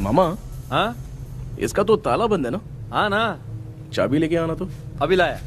मामा, हाँ इसका तो ताला बंद है ना? हाँ ना, चाबी लेके आना तो। अभी लाया।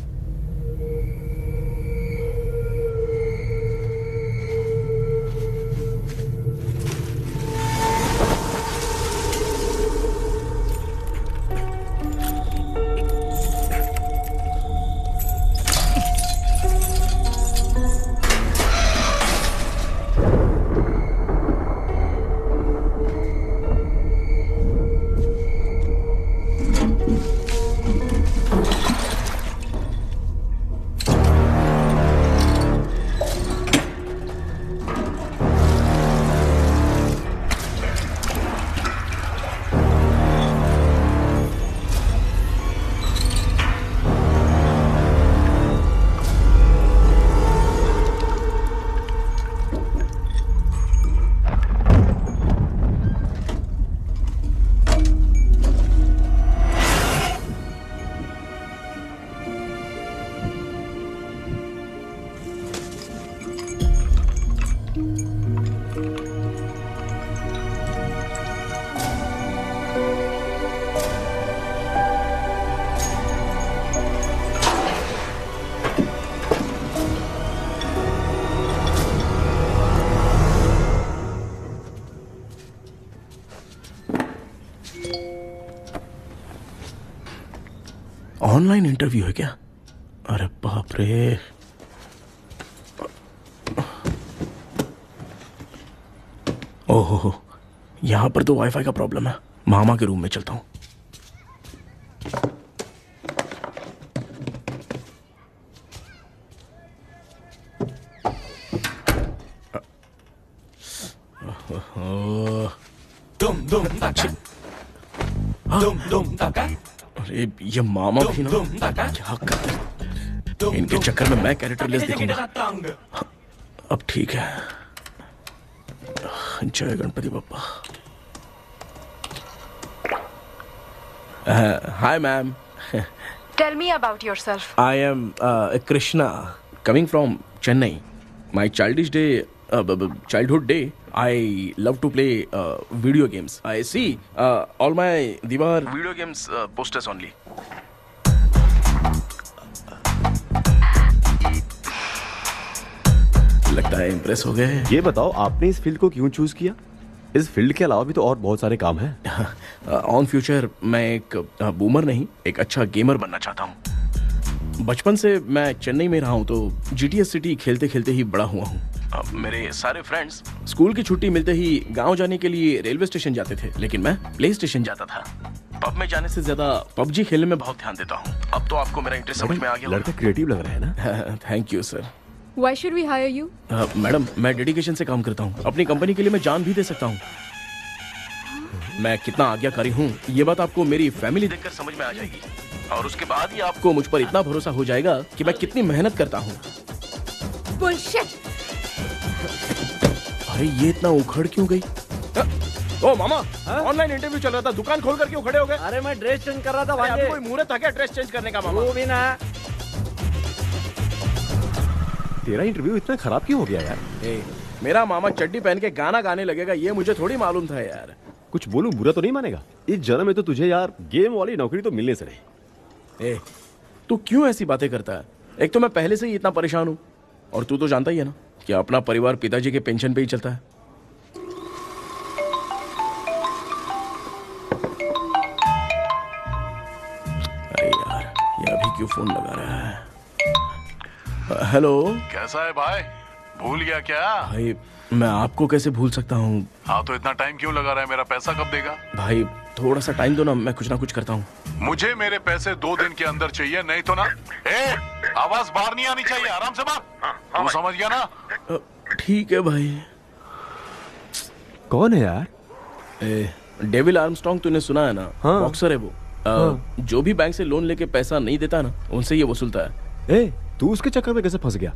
ऑनलाइन इंटरव्यू है क्या? अरे बाप रे। ओहो, यहां पर तो वाईफाई का प्रॉब्लम है। मामा के रूम में चलता हूं। अरे ये मामा भी ना, क्या कर, इनके चक्कर में मैं कैरेक्टरलेस दिखूंगा। अब ठीक है। जय Ganpati Bappa. Hi ma'am. Tell me about yourself. I am Krishna, coming from Chennai. My childhood day, I love to play video games. I see all my Diwar video games posters only. लगता है impress हो गए। ये बताओ आपने इस field को क्यों चूज किया? इस फील्ड के अलावा भी तो और बहुत सारे काम हैं। ऑन फ्यूचर मैं एक बूमर नहीं, एक अच्छा गेमर बनना चाहता हूँ। बचपन से मैं चेन्नई में रहा हूँ तो जीटीएस सिटी खेलते खेलते ही बड़ा हुआ हूँ। मेरे सारे फ्रेंड्स स्कूल की छुट्टी मिलते ही गांव जाने के लिए रेलवे स्टेशन जाते थे, लेकिन मैं प्ले स्टेशन जाता था। पब में जाने से ज्यादा पबजी खेलने में बहुत ध्यान देता हूँ। अब तो आपको मेरा इंटरेस्ट समझ में आ गया। लड़का क्रिएटिव लग रहा है ना। Thank you sir. Why should we hire you? Madam, मैं डेडिकेशन से काम करता हूँ। अपनी कंपनी के लिए मैं जान भी दे सकता हूँ। मैं कितना आज्ञाकारी हूँ ये बात आपको मेरी फैमिली देखकर समझ में आ जाएगी, और उसके बाद ही आपको मुझ पर इतना भरोसा हो जाएगा कि मैं कितनी मेहनत करता हूँ। Bullshit! अरे ये इतना उखड़ क्यों गई? ओ मामा, ऑनलाइन इंटरव्यू चल रहा था, दुकान खोल कर क्यों खड़े हो गए? अरे मैं ड्रेस चेंज कर रहा था भाई। कोई मुहूर्त था क्या ड्रेस चेंज करने का मामा? वो भी ना। तेरा इंटरव्यू इतना खराब क्यों हो गया यार? मेरा मामा चड्डी पहन के गाना गाने लगेगा ये मुझे थोड़ी मालूम था यार। कुछ बोलूं बुरा तो नहीं मानेगा? इस जन्म में तो तुझे यार गेम वाली नौकरी तो मिलने से नहीं। तू क्यों ऐसी बातें करता है? एक तो मैं पहले से ही इतना परेशान हूँ, और तू तो जानता ही है ना कि अपना परिवार पिताजी के पेंशन पे ही चलता है। अरे यार, ये अभी क्यों फोन लगा रहा है? हेलो। कैसा है भाई? भूल गया क्या? भाई मैं आपको कैसे भूल सकता हूँ? हाँ तो इतना टाइम क्यों लगा रहा है? मेरा पैसा कब देगा? भाई थोड़ा सा टाइम दो ना, मैं कुछ ना कुछ करता हूँ। मुझे मेरे पैसे 2 दिन के अंदर चाहिए, नहीं तो ना आवाज बाहर नहीं आनी चाहिए। आराम से बात। तू समझ गया ना? ठीक है भाई। कौन है यार? डेविल आर्मस्ट्रॉन्ग, तूने सुना है ना? हाँ। बॉक्सर है वो। जो भी बैंक से लोन लेके पैसा नहीं देता ना, उनसे ये वसूलता है। तू उसके चक्कर में कैसे फंस गया?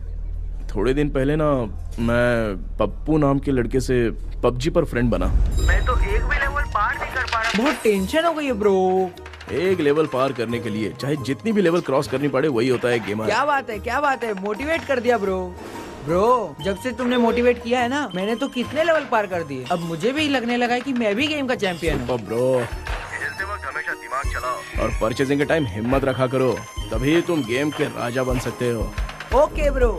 थोड़े दिन पहले ना मैं पप्पू नाम के लड़के से पबजी पर फ्रेंड बना। मैं तो एक भी लेवल पार नहीं कर पा रहा। बहुत टेंशन हो गई है ब्रो। एक लेवल पार करने के लिए चाहे जितनी भी लेवल क्रॉस करनी पड़े, वही होता है गेमर। क्या बात है, क्या बात है, मोटिवेट कर दिया ब्रो। ब्रो, जब से तुमने मोटिवेट किया है ना, मैंने तो कितने लेवल पार कर दिए। अब मुझे भी लगने लगा है कि मैं भी गेम का चैंपियन हूँ। ब्रो, खेलते वक्त हमेशा दिमाग चलाओ। और परचेजिंग के टाइम हिम्मत रखा करो, तभी तुम गेम के राजा बन सकते हो। Okay bro.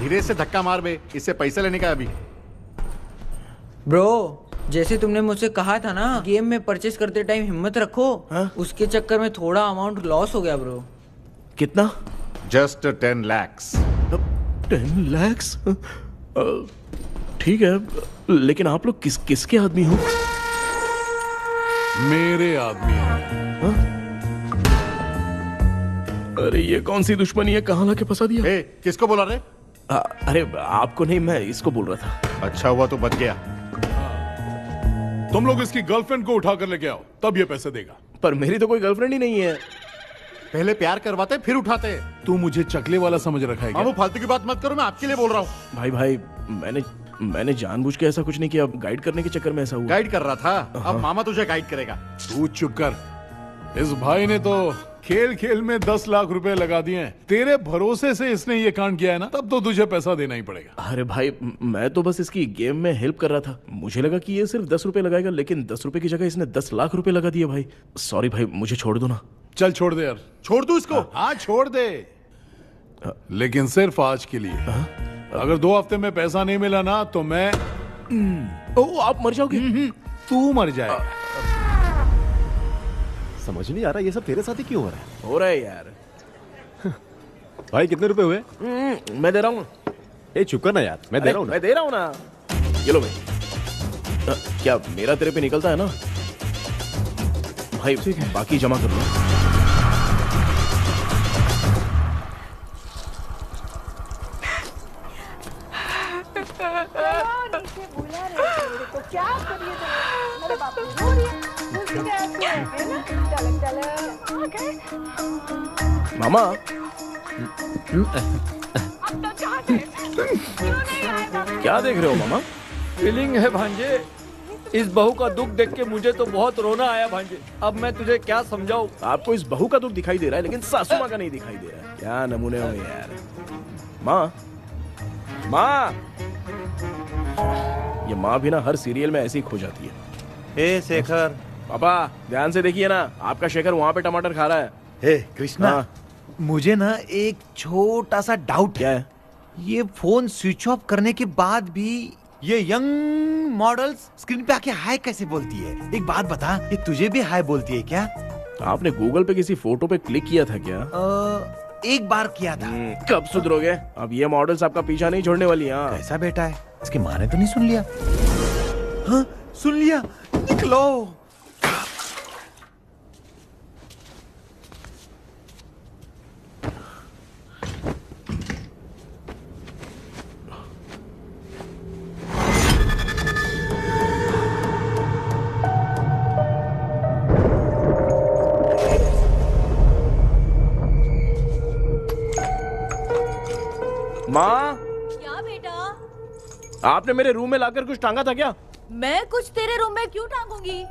धीरे से धक्का मार बे, इससे पैसा लेने का अभी। ब्रो, जैसे तुमने मुझसे कहा था ना, गेम में परचेस करते टाइम हिम्मत रखो, उसके चक्कर में थोड़ा अमाउंट लॉस हो गया ब्रो। कितना? Just 10 lakhs। 10 lakhs? ठीक है, लेकिन आप लोग किसके आदमी हो? मेरे आदमी हैं। अरे ये कौन सी दुश्मनी है, कहाँ लाके फंसा दिया? ए, किसको बोला रे? अरे आपको नहीं, मैं इसको बोल रहा था। अच्छा हुआ तो बच गया। तुम लोग इसकी गर्लफ्रेंड को उठा कर लेके आओ, तब ये पैसे देगा। पर मेरी तो कोई गर्लफ्रेंड ही नहीं है। पहले प्यार करवाते फिर उठाते। तू मुझे चकले वाला समझ रखा है क्या? वो फालतू की बात मत करो, मैं आपके लिए बोल रहा हूँ। भाई मैंने जानबूझ के ऐसा कुछ नहीं किया, गाइड करने के चक्कर में ऐसा हुआ। गाइड कर रहा था, अब मामा तुझे गाइड करेगा। तू चुप कर। इस भाई ने तो खेल खेल में 10 लाख रुपए लगा दिए हैं। तेरे भरोसे से इसने ये कांड किया है ना, तब तो तुझे पैसा देना ही पड़ेगा। अरे भाई, मैं तो बस इसकी गेम में हेल्प कर रहा था। मुझे लगा कि ये सिर्फ 10 रुपए लगाएगा, लेकिन 10 रुपए की जगह इसने 10 लाख रुपए लगा दिए। भाई सॉरी भाई, मुझे छोड़ दो ना। चल छोड़ दे यार। छोड़ दूं इसको? हाँ छोड़ दे, लेकिन सिर्फ आज के लिए। अगर 2 हफ्ते में पैसा नहीं मिला ना तो मैं ओ, आप मर जाओगे। तू मर जाए। समझ नहीं आ रहा ये सब तेरे साथ ही क्यों हो रहा है? हो रहा है यार। भाई कितने रुपए हुए? मैं दे रहा हूँ। ए चुप कर ना यार, मैं दे रहा हूँ ना। मैं दे रहा हूँ ना। ये लो भाई। क्या मेरा तेरे पे निकलता है ना भाई? ठीक है, बाकी जमा कर लो। मामा, क्या देख रहे हो मामा? फीलिंग है भांजे, इस बहू का दुख देख के मुझे तो बहुत रोना आया भांजे। अब मैं तुझे क्या समझाऊं? आपको इस बहू का दुख दिखाई दे रहा है, लेकिन सासू माँ का नहीं दिखाई दे रहा है। क्या नमूने हो यार। माँ, माँ, ये माँ भी ना हर सीरियल में ऐसी ही खो जाती है। हे शेखर। पापा ध्यान से देखिए ना, आपका शेखर वहाँ पे टमाटर खा रहा है। हे कृष्णा, हाँ। मुझे ना एक छोटा सा डाउट क्या है? ये फोन स्विच ऑफ करने के बाद भी ये यंग मॉडल्स स्क्रीन पे आके हाय कैसे बोलती है? एक बात बता, ये तुझे भी हाय बोलती है क्या? आपने गूगल पे किसी फोटो पे क्लिक किया था क्या? एक बार किया था। कब सुधरोगे? अब ये मॉडल्स आपका पीछा नहीं छोड़ने वाली। हाँ, कैसा बेटा है? इसकी माँ ने तो नहीं सुन लिया? हाँ सुन लिया, निकलो। माँ, क्या बेटा? आपने मेरे रूम में लाकर कुछ टांगा था क्या? मैं कुछ तेरे रूम में क्यों टांगूंगी?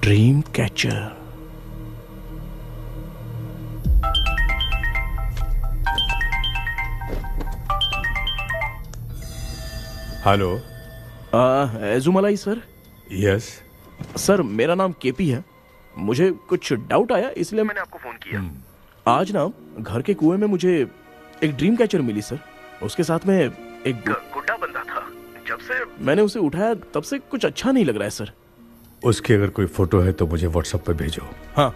Dream catcher. Hello. Ezhumalai sir? Yes sir, मेरा नाम केपी है। मुझे कुछ डाउट आया, इसलिए मैंने आपको फोन किया। आज ना घर के कुएं में मुझे एक ड्रीम कैचर मिली सर। उसके साथ में एक गुड्डा बंदा था जब से मैंने उसे उठाया तब से कुछ अच्छा नहीं लग रहा है सर। उसकी अगर कोई फोटो है तो मुझे व्हाट्सएप पे भेजो। हाँ।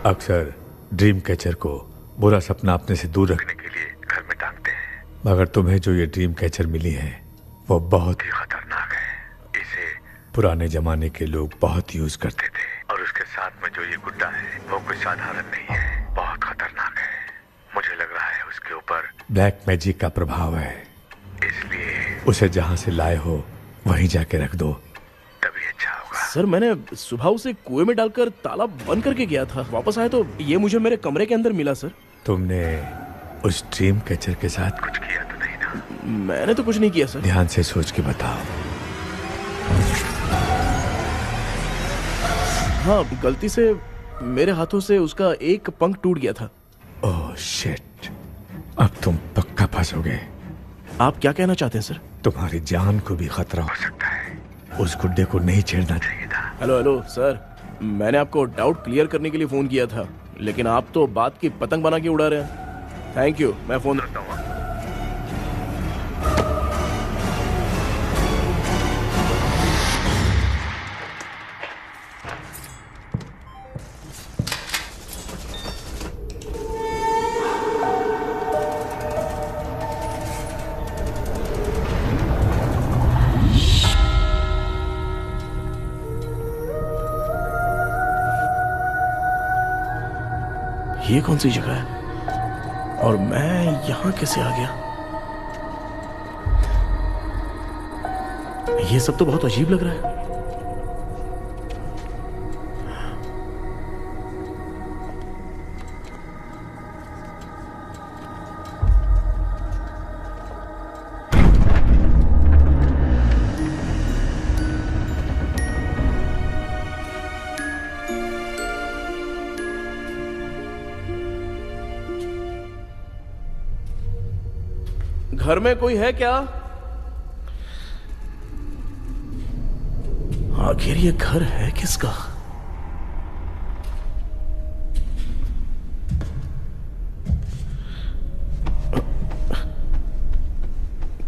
अक्सर ड्रीम कैचर को बुरा सपना अपने से दूर रखने के लिए घर में टांगते हैं, मगर तुम्हें जो ये ड्रीम कैचर मिली है वो बहुत ही खतरनाक है। इसे पुराने जमाने के लोग बहुत यूज करते थे। और उसके साथ में जो ये गुड्डा है वो कोई साधारण नहीं है, बहुत खतरनाक है। मुझे लग रहा है उसके ऊपर ब्लैक मैजिक का प्रभाव है, इसलिए उसे जहां से लाए हो वहीं जाके रख दो। तभी अच्छा होगा। सर मैंने सुबह उसे कुएं में डालकर ताला बंद करके गया था, वापस आया तो ये मुझे मेरे कमरे के अंदर मिला सर। तुमने उस ड्रीम कैचर के साथ कुछ किया तो नहीं ना? मैंने तो कुछ नहीं किया सर। ध्यान से सोच के बताओ। हाँ, गलती से मेरे हाथों से उसका एक पंख टूट गया था। ओह शिट, अब तुम पक्का फंसोगे। आप क्या कहना चाहते हैं सर? तुम्हारी जान को भी खतरा हो सकता है। उस गुड्डे को नहीं छेड़ना चाहिए था। हेलो हेलो सर, मैंने आपको डाउट क्लियर करने के लिए फोन किया था, लेकिन आप तो बात की पतंग बना के उड़ा रहे हैं। थैंक यू, मैं फोन रखता हूँ। ये कौन सी जगह है और मैं यहां कैसे आ गया? ये सब तो बहुत अजीब लग रहा है। घर में कोई है क्या? आखिर ये घर है किसका?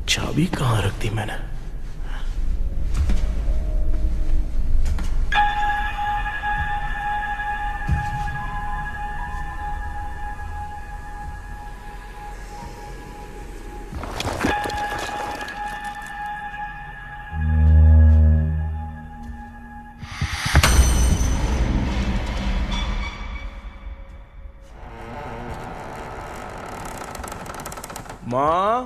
चाबी कहां रख दी मैंने? माँ,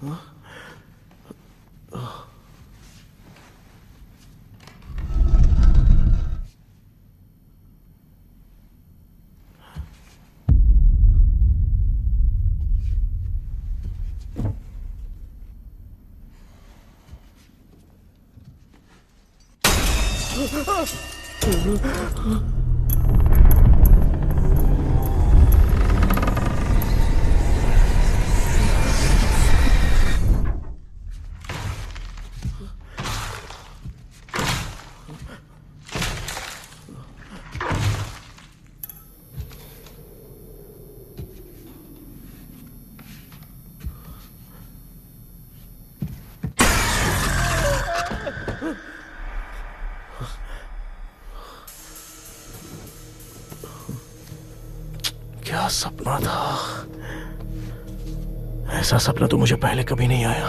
क्या सपना था? ऐसा सपना तो मुझे पहले कभी नहीं आया।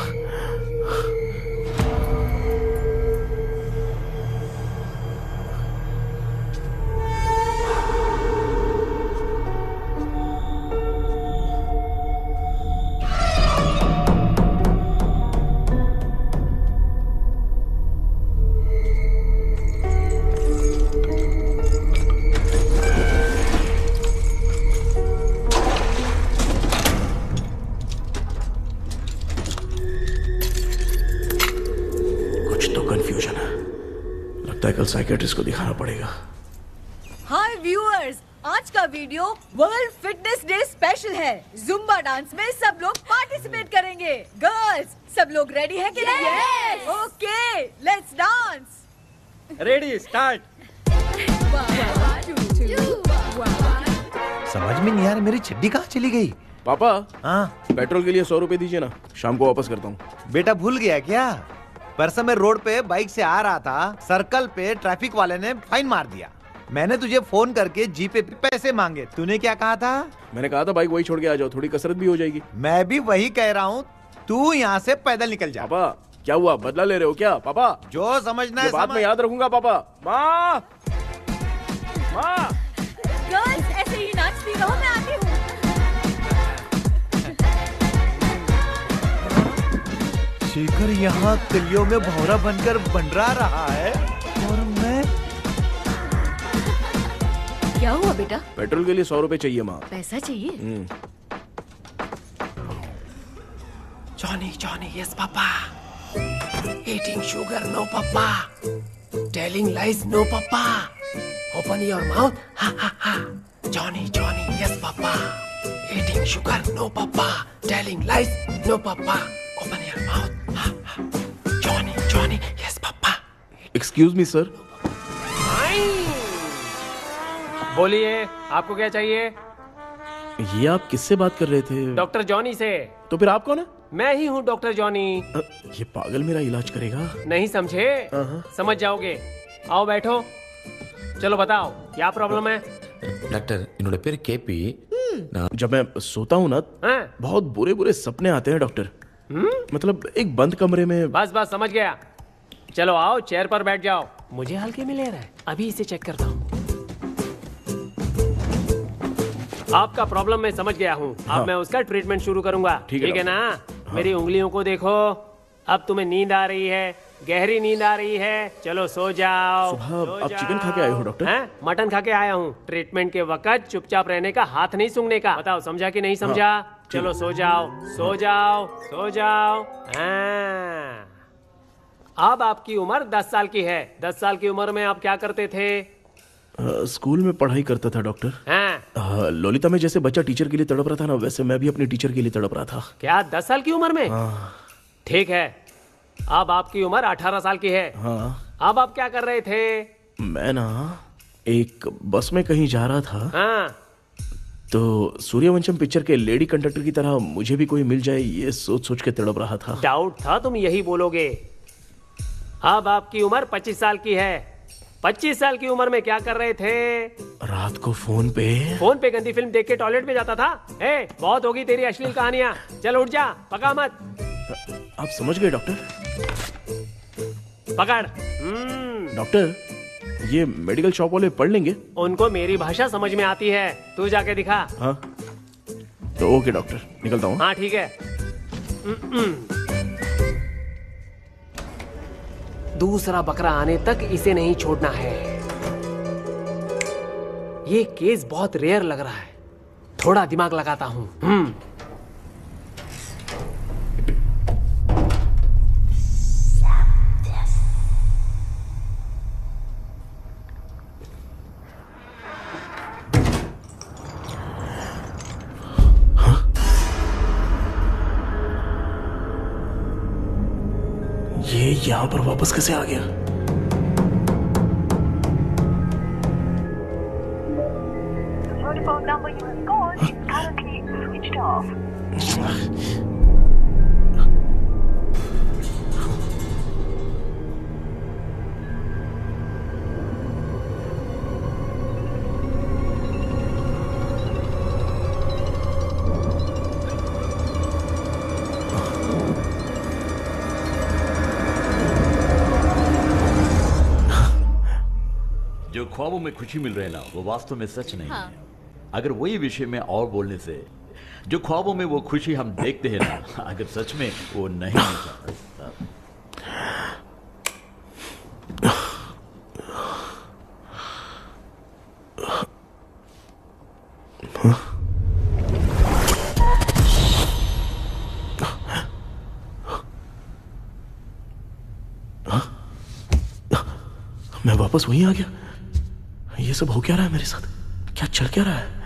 कंफ्यूजन है, लगता है कल साइकियाट्रिस्ट को दिखाना पड़ेगा। हाय व्यूअर्स, आज का video world fitness day special है। जुम्बा डांस में सब लोग पार्टिसिपेट करेंगे। गर्ल्स, सब लोग रेडी है कि नहीं? Yes. Okay, let's dance. Ready, start. समझ में नहीं आ रहा मेरी चड्डी कहाँ चली गई। पापा, हाँ पेट्रोल के लिए 100 रुपए दीजिए ना, शाम को वापस करता हूँ। बेटा भूल गया क्या? परसों मैं रोड पे बाइक से आ रहा था, सर्कल पे ट्रैफिक वाले ने फाइन मार दिया। मैंने तुझे फोन करके जीपे पे पैसे मांगे, तूने क्या कहा था? मैंने कहा था बाइक वही छोड़ के आ जाओ, थोड़ी कसरत भी हो जाएगी। मैं भी वही कह रहा हूँ, तू यहाँ से पैदल निकल जा। पापा क्या हुआ, बदला ले रहे हो क्या? पापा जो समझना ये है बात मैं याद रखूंगा। पापा, माँ माँ, गर्ल्स ऐसे ही नाचती रहो, मैं आती हूँ। शेखर यहाँ कलियों में भौरा बनकर बंडरा रहा है और मैं। क्या हुआ बेटा? पेट्रोल के लिए 100 रुपए चाहिए माँ। पैसा चाहिए? Johnny, Johnny, yes, Papa. Eating sugar, no, Papa. Telling lies, no, Papa. Open your mouth, ha, ha, ha. Johnny, Johnny, yes, Papa. Eating sugar, no, Papa. Telling lies, no, Papa. Open your mouth, ha, ha. Johnny, Johnny, yes, Papa. Excuse me sir. बोलिए, आपको क्या चाहिए? ये आप किससे बात कर रहे थे? डॉक्टर जॉनी से। तो फिर आप कौन है? मैं ही हूँ डॉक्टर जॉनी। ये पागल मेरा इलाज करेगा? नहीं समझे? समझ जाओगे। आओ बैठो। चलो बताओ क्या प्रॉब्लम है? டாக்டர் என்னோட பேர் கேபி जब मैं सोता हूँ ना, बहुत बुरे बुरे सपने आते हैं डॉक्टर। मतलब एक बंद कमरे में। बस बस समझ गया। चलो आओ, चेयर पर बैठ जाओ। मुझे हल्के में ले रहा है, अभी इसे चेक करता हूँ। आपका प्रॉब्लम मैं समझ गया हूँ। अब मैं उसका ट्रीटमेंट शुरू करूंगा। ठीक है ना? मेरी उंगलियों को देखो। अब तुम्हें नींद आ रही है, गहरी नींद आ रही है। चलो सो जाओ। सुबह आप चिकन खा के आए हो डॉक्टर? हैं? मटन खा के आया हूँ। ट्रीटमेंट के वक्त चुपचाप रहने का, हाथ नहीं सूंघने का। बताओ समझा कि नहीं समझा? चलो सो जाओ, सो जाओ, सो जाओ। हाँ। अब आपकी उम्र 10 साल की है। 10 साल की उम्र में आप क्या करते थे? स्कूल में पढ़ाई करता था डॉक्टर। हाँ। ललिता में जैसे बच्चा टीचर के लिए तड़प रहा था ना, वैसे मैं भी अपने टीचर के लिए तड़प रहा था। क्या 10 साल की उम्र में? ठीक है, अब आपकी उम्र 18 साल की है। हाँ। अब आप क्या कर रहे थे? मैं ना एक बस में कहीं जा रहा था। हाँ। तो सूर्यवंशम पिक्चर के लेडी कंडक्टर की तरह मुझे भी कोई मिल जाए, ये सोच सोच के तड़प रहा था। डाउट था तुम यही बोलोगे। अब आपकी उम्र 25 साल की है। 25 साल की उम्र में क्या कर रहे थे? रात को फोन पे गंदी फिल्म देख के टॉयलेट में जाता था। ए, बहुत होगी तेरी अश्लील कहानियां। चल उठ जा, पका मत। आप समझ गए डॉक्टर? पकड़। डॉक्टर, ये मेडिकल शॉप वाले पढ़ लेंगे? उनको मेरी भाषा समझ में आती है, तू जाके दिखा। हाँ तो ओके डॉक्टर, निकलता हूँ। हाँ ठीक है। दूसरा बकरा आने तक इसे नहीं छोड़ना है। ये केस बहुत रेयर लग रहा है, थोड़ा दिमाग लगाता हूं। ये यहां पर वापस कैसे आ गया? जो ख्वाबों में खुशी मिल रहे ना वो वास्तव में सच नहीं हाँ। है। अगर वही विषय में और बोलने से जो ख्वाबों में वो खुशी हम देखते हैं ना, अगर सच में वो नहीं मिलता। मैं वापस वहीं आ गया। ये सब हो क्या रहा है मेरे साथ? क्या चल क्या रहा है?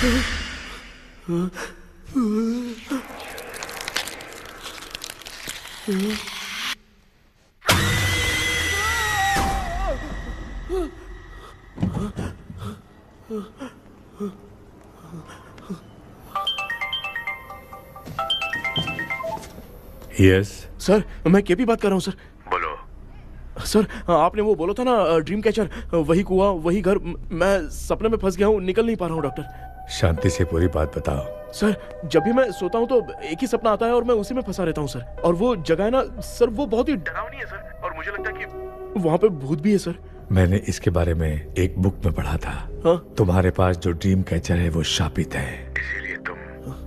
यस सर, मैं केपी बात कर रहा हूँ सर। बोलो। सर, आपने वो बोला था ना ड्रीम कैचर, वही कुआं, वही घर, मैं सपने में फंस गया हूँ, निकल नहीं पा रहा हूँ डॉक्टर। शांति से पूरी बात बताओ। सर, जब भी मैं सोता हूँ तो एक ही सपना आता है और मैं उसी में फंसा रहता हूँ सर। और वो जगह है ना सर, वो बहुत ही डरावनी है सर, और मुझे लगता है कि वहाँ पे भूत भी है सर। मैंने इसके बारे में एक बुक में पढ़ा था। हाँ? तुम्हारे पास जो ड्रीम कैचर है वो शापित है, इसीलिए तुम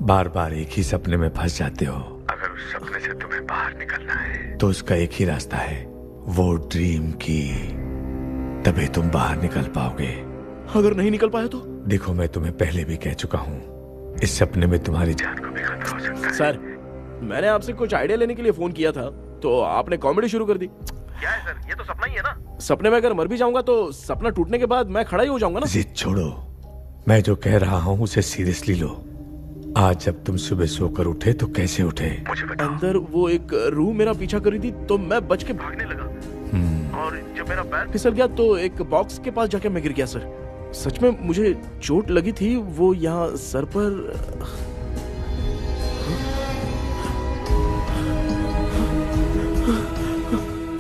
बार बार एक ही सपने में फंस जाते हो। अगर उस सपने से तुम्हें बाहर निकलना है तो उसका एक ही रास्ता है, वो ड्रीम की, तभी तुम बाहर निकल पाओगे। अगर नहीं निकल पाया तो? देखो, मैं तुम्हें पहले भी कह चुका हूँ, इस सपने में तुम्हारी जान को भी खतरा हो सकता है। सर, मैंने आपसे कुछ आइडिया लेने के लिए फोन किया था तो आपने कॉमेडी शुरू कर दी। क्या है सर, ये तो सपना ही है ना। सपने में अगर मर भी जाऊंगा तो सपना टूटने के बाद मैं खड़ा ही हो जाऊंगा ना। जिद छोड़ो, मैं जो कह रहा हूँ उसे सीरियसली लो। आज जब तुम सुबह सोकर उठे तो कैसे उठे? अंदर वो एक रूह मेरा पीछा कर रही थी तो मैं बच के भागने लगा, और जब मेरा पैर फिसल गया तो एक बॉक्स के पास जाके मैं गिर गया सर। सच में मुझे चोट लगी थी, वो यहाँ सर पर।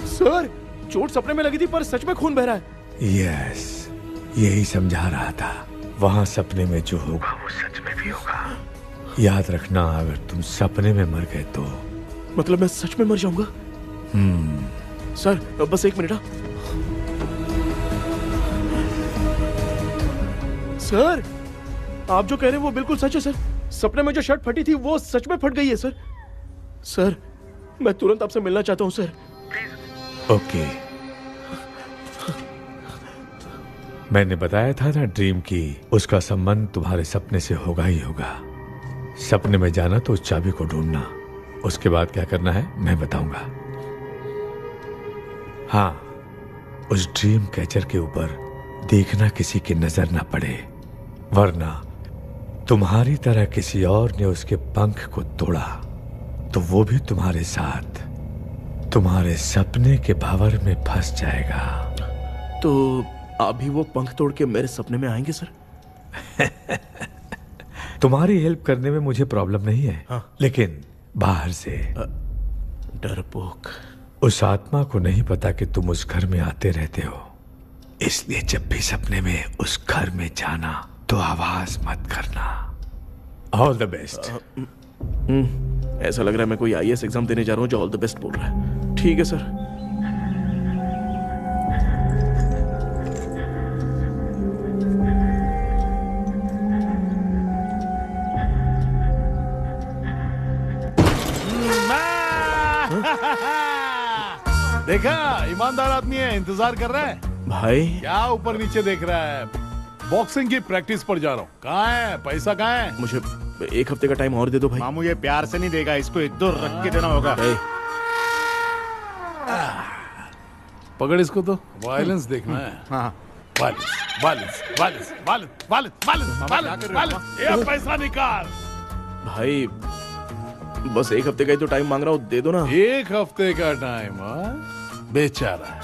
सर, चोट सपने में लगी थी पर सच में खून बह रहा है। यस, यही समझा रहा था। वहाँ सपने में जो होगा वो सच में भी होगा। याद रखना, अगर तुम सपने में मर गए तो मतलब मैं सच में मर जाऊंगा? सर, बस एक मिनट। सर, आप जो कह रहे हैं वो बिल्कुल सच है सर। सपने में जो शर्ट फटी थी वो सच में फट गई है सर। सर, मैं तुरंत आपसे मिलना चाहता हूँ सर। ओके, मैंने बताया था ना ड्रीम की, उसका संबंध तुम्हारे सपने से होगा ही होगा। सपने में जाना तो उस चाबी को ढूंढना, उसके बाद क्या करना है मैं बताऊंगा। हाँ, उस ड्रीम कैचर के ऊपर देखना किसी की नजर ना पड़े, वरना तुम्हारी तरह किसी और ने उसके पंख को तोड़ा तो वो भी तुम्हारे साथ तुम्हारे सपने के भंवर में फंस जाएगा। तो आप भी वो पंख तोड़ के मेरे सपने में आएंगे सर? तुम्हारी हेल्प करने में मुझे प्रॉब्लम नहीं है। हाँ। लेकिन बाहर से डरपोक, उस आत्मा को नहीं पता कि तुम उस घर में आते रहते हो, इसलिए जब भी सपने में उस घर में जाना तो आवाज मत करना। All the best. ऐसा लग रहा है मैं कोई आईएएस एग्जाम देने जा रहा हूँ जो ऑल द बेस्ट बोल रहा है। ठीक है सर। देखा, ईमानदार आदमी है, इंतजार कर रहा है। भाई क्या ऊपर नीचे देख रहा है? बॉक्सिंग की प्रैक्टिस पर जा रहा हूँ। कहाँ है पैसा? कहाँ है? मुझे एक हफ्ते का टाइम और दे दो भाई। मामू ये प्यार से नहीं देगा, इसको इधर रख के देना होगा। पकड़ इसको, तो वायलेंस देखना है। हाँ, violence violence violence violence violence violence violence. ये पैसा निकाल भाई, बस एक हफ्ते का ही तो टाइम मांग रहा हूँ, दे दो ना। एक हफ्ते का टाइम? बेचारा,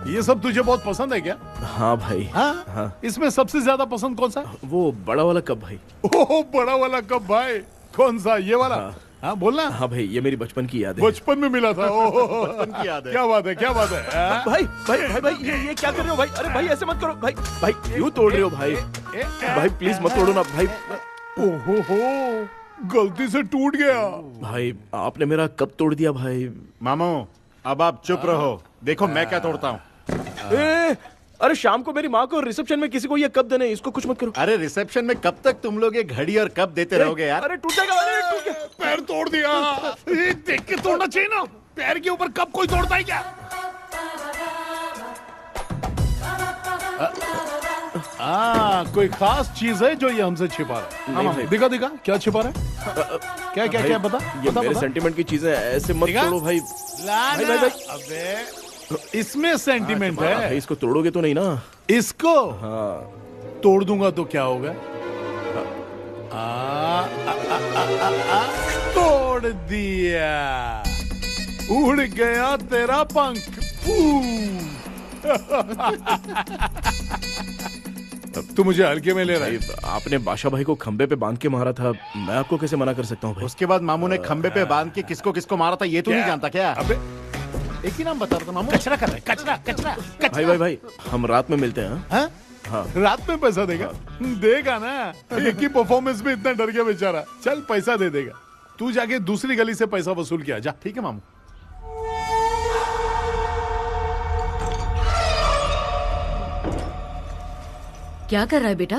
ये सब तुझे बहुत पसंद है क्या? हाँ भाई। हाँ? इसमें सबसे ज्यादा पसंद कौन सा? वो बड़ा वाला कप भाई। ओह, बड़ा वाला कप भाई। कौन सा? ये वाला? हाँ, बोलना। हाँ भाई, ये मेरी बचपन की याद है। बचपन में मिला था। बचपन की याद है। क्या बात है, क्या बात है। भाई भाई भाई भाई, ये क्या कर रहे हो भाई? अरे भाई ऐसे मत करो भाई। भाई क्यों तोड़ रहे हो भाई? भाई प्लीज मत तोड़ो ना भाई। ओहो, गलती से टूट गया। भाई आपने मेरा कप तोड़ दिया भाई। मामू अब आप चुप रहो, देखो मैं क्या तोड़ता हूँ। अरे शाम को मेरी माँ को रिसेप्शन में किसी को ये कप देने, इसको कुछ मत करो। अरे रिसेप्शन में कब तक तुम लोग ये घड़ी और कप देते रहोगे यार? अरे टूट जाएगा, अरे टूट गया। पैर तोड़ दिया। ये देख के तोड़ना चाहिए ना, पैर के ऊपर कप कोई तोड़ता है क्या? कोई खास चीज है जो ये हमसे छिपा रहा है? नहीं, दिखा दिखा, क्या छिपा रहा है? क्या क्या क्या बता? ये बता, मेरे बता। सेंटिमेंट की चीजें ऐसे मत दिखा? तोड़ो भाई। लाना। भाई, भाई, अबे इसमें सेंटिमेंट है। भाई इसको तोड़ोगे तो नहीं ना? इसको हाँ। तोड़ दूंगा तो क्या होगा? तोड़ दिया, उड़ गया तेरा पंख। तू मुझे हल्के में ले रहा है। आपने बादशाह भाई को खंबे पे बांध के मारा था, मैं आपको कैसे मना कर सकता हूँ भाई? उसके बाद मामू ने खंबे पे बांध के किसको किसको मारा था ये तू नहीं जानता क्या? अबे एक ही नाम बता रहा था मामू। कचरा कर रहा है, कचरा कचरा भाई भाई भाई, हम रात में मिलते हैं। हाँ? हाँ। रात में पैसा देगा? देगा ना, एक ही परफॉर्मेंस में इतना डर गया बेचारा। चल पैसा दे देगा, तू जाके दूसरी गली से पैसा वसूल किया जा। ठीक है मामू। क्या कर रहा है बेटा?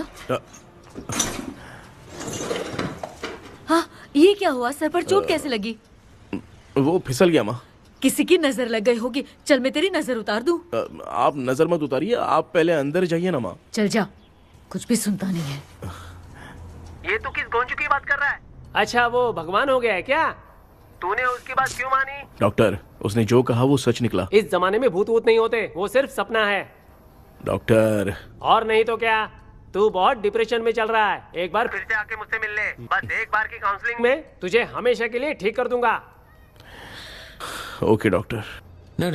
हाँ, ये क्या हुआ? सर पर चोट कैसे लगी? वो फिसल गया माँ। किसी की नजर लग गई होगी। चल मैं तेरी नजर उतार दूं। आप नजर मत उतारिए, आप पहले अंदर जाइए ना माँ। चल जा, कुछ भी सुनता नहीं है। ये तू किस गोंजू की बात कर रहा है? अच्छा, वो भगवान हो गया है क्या? तूने उसकी बात क्यों मानी? डॉक्टर, उसने जो कहा वो सच निकला। इस जमाने में भूत वूत नहीं होते, वो सिर्फ सपना है। डॉक्टर, और नहीं तो क्या, तू बहुत डिप्रेशन में चल रहा है। एक बार फिर से आके मुझसे मिल ले, बस एक बार की काउंसलिंग में तुझे हमेशा के लिए ठीक कर दूंगा। Okay doctor.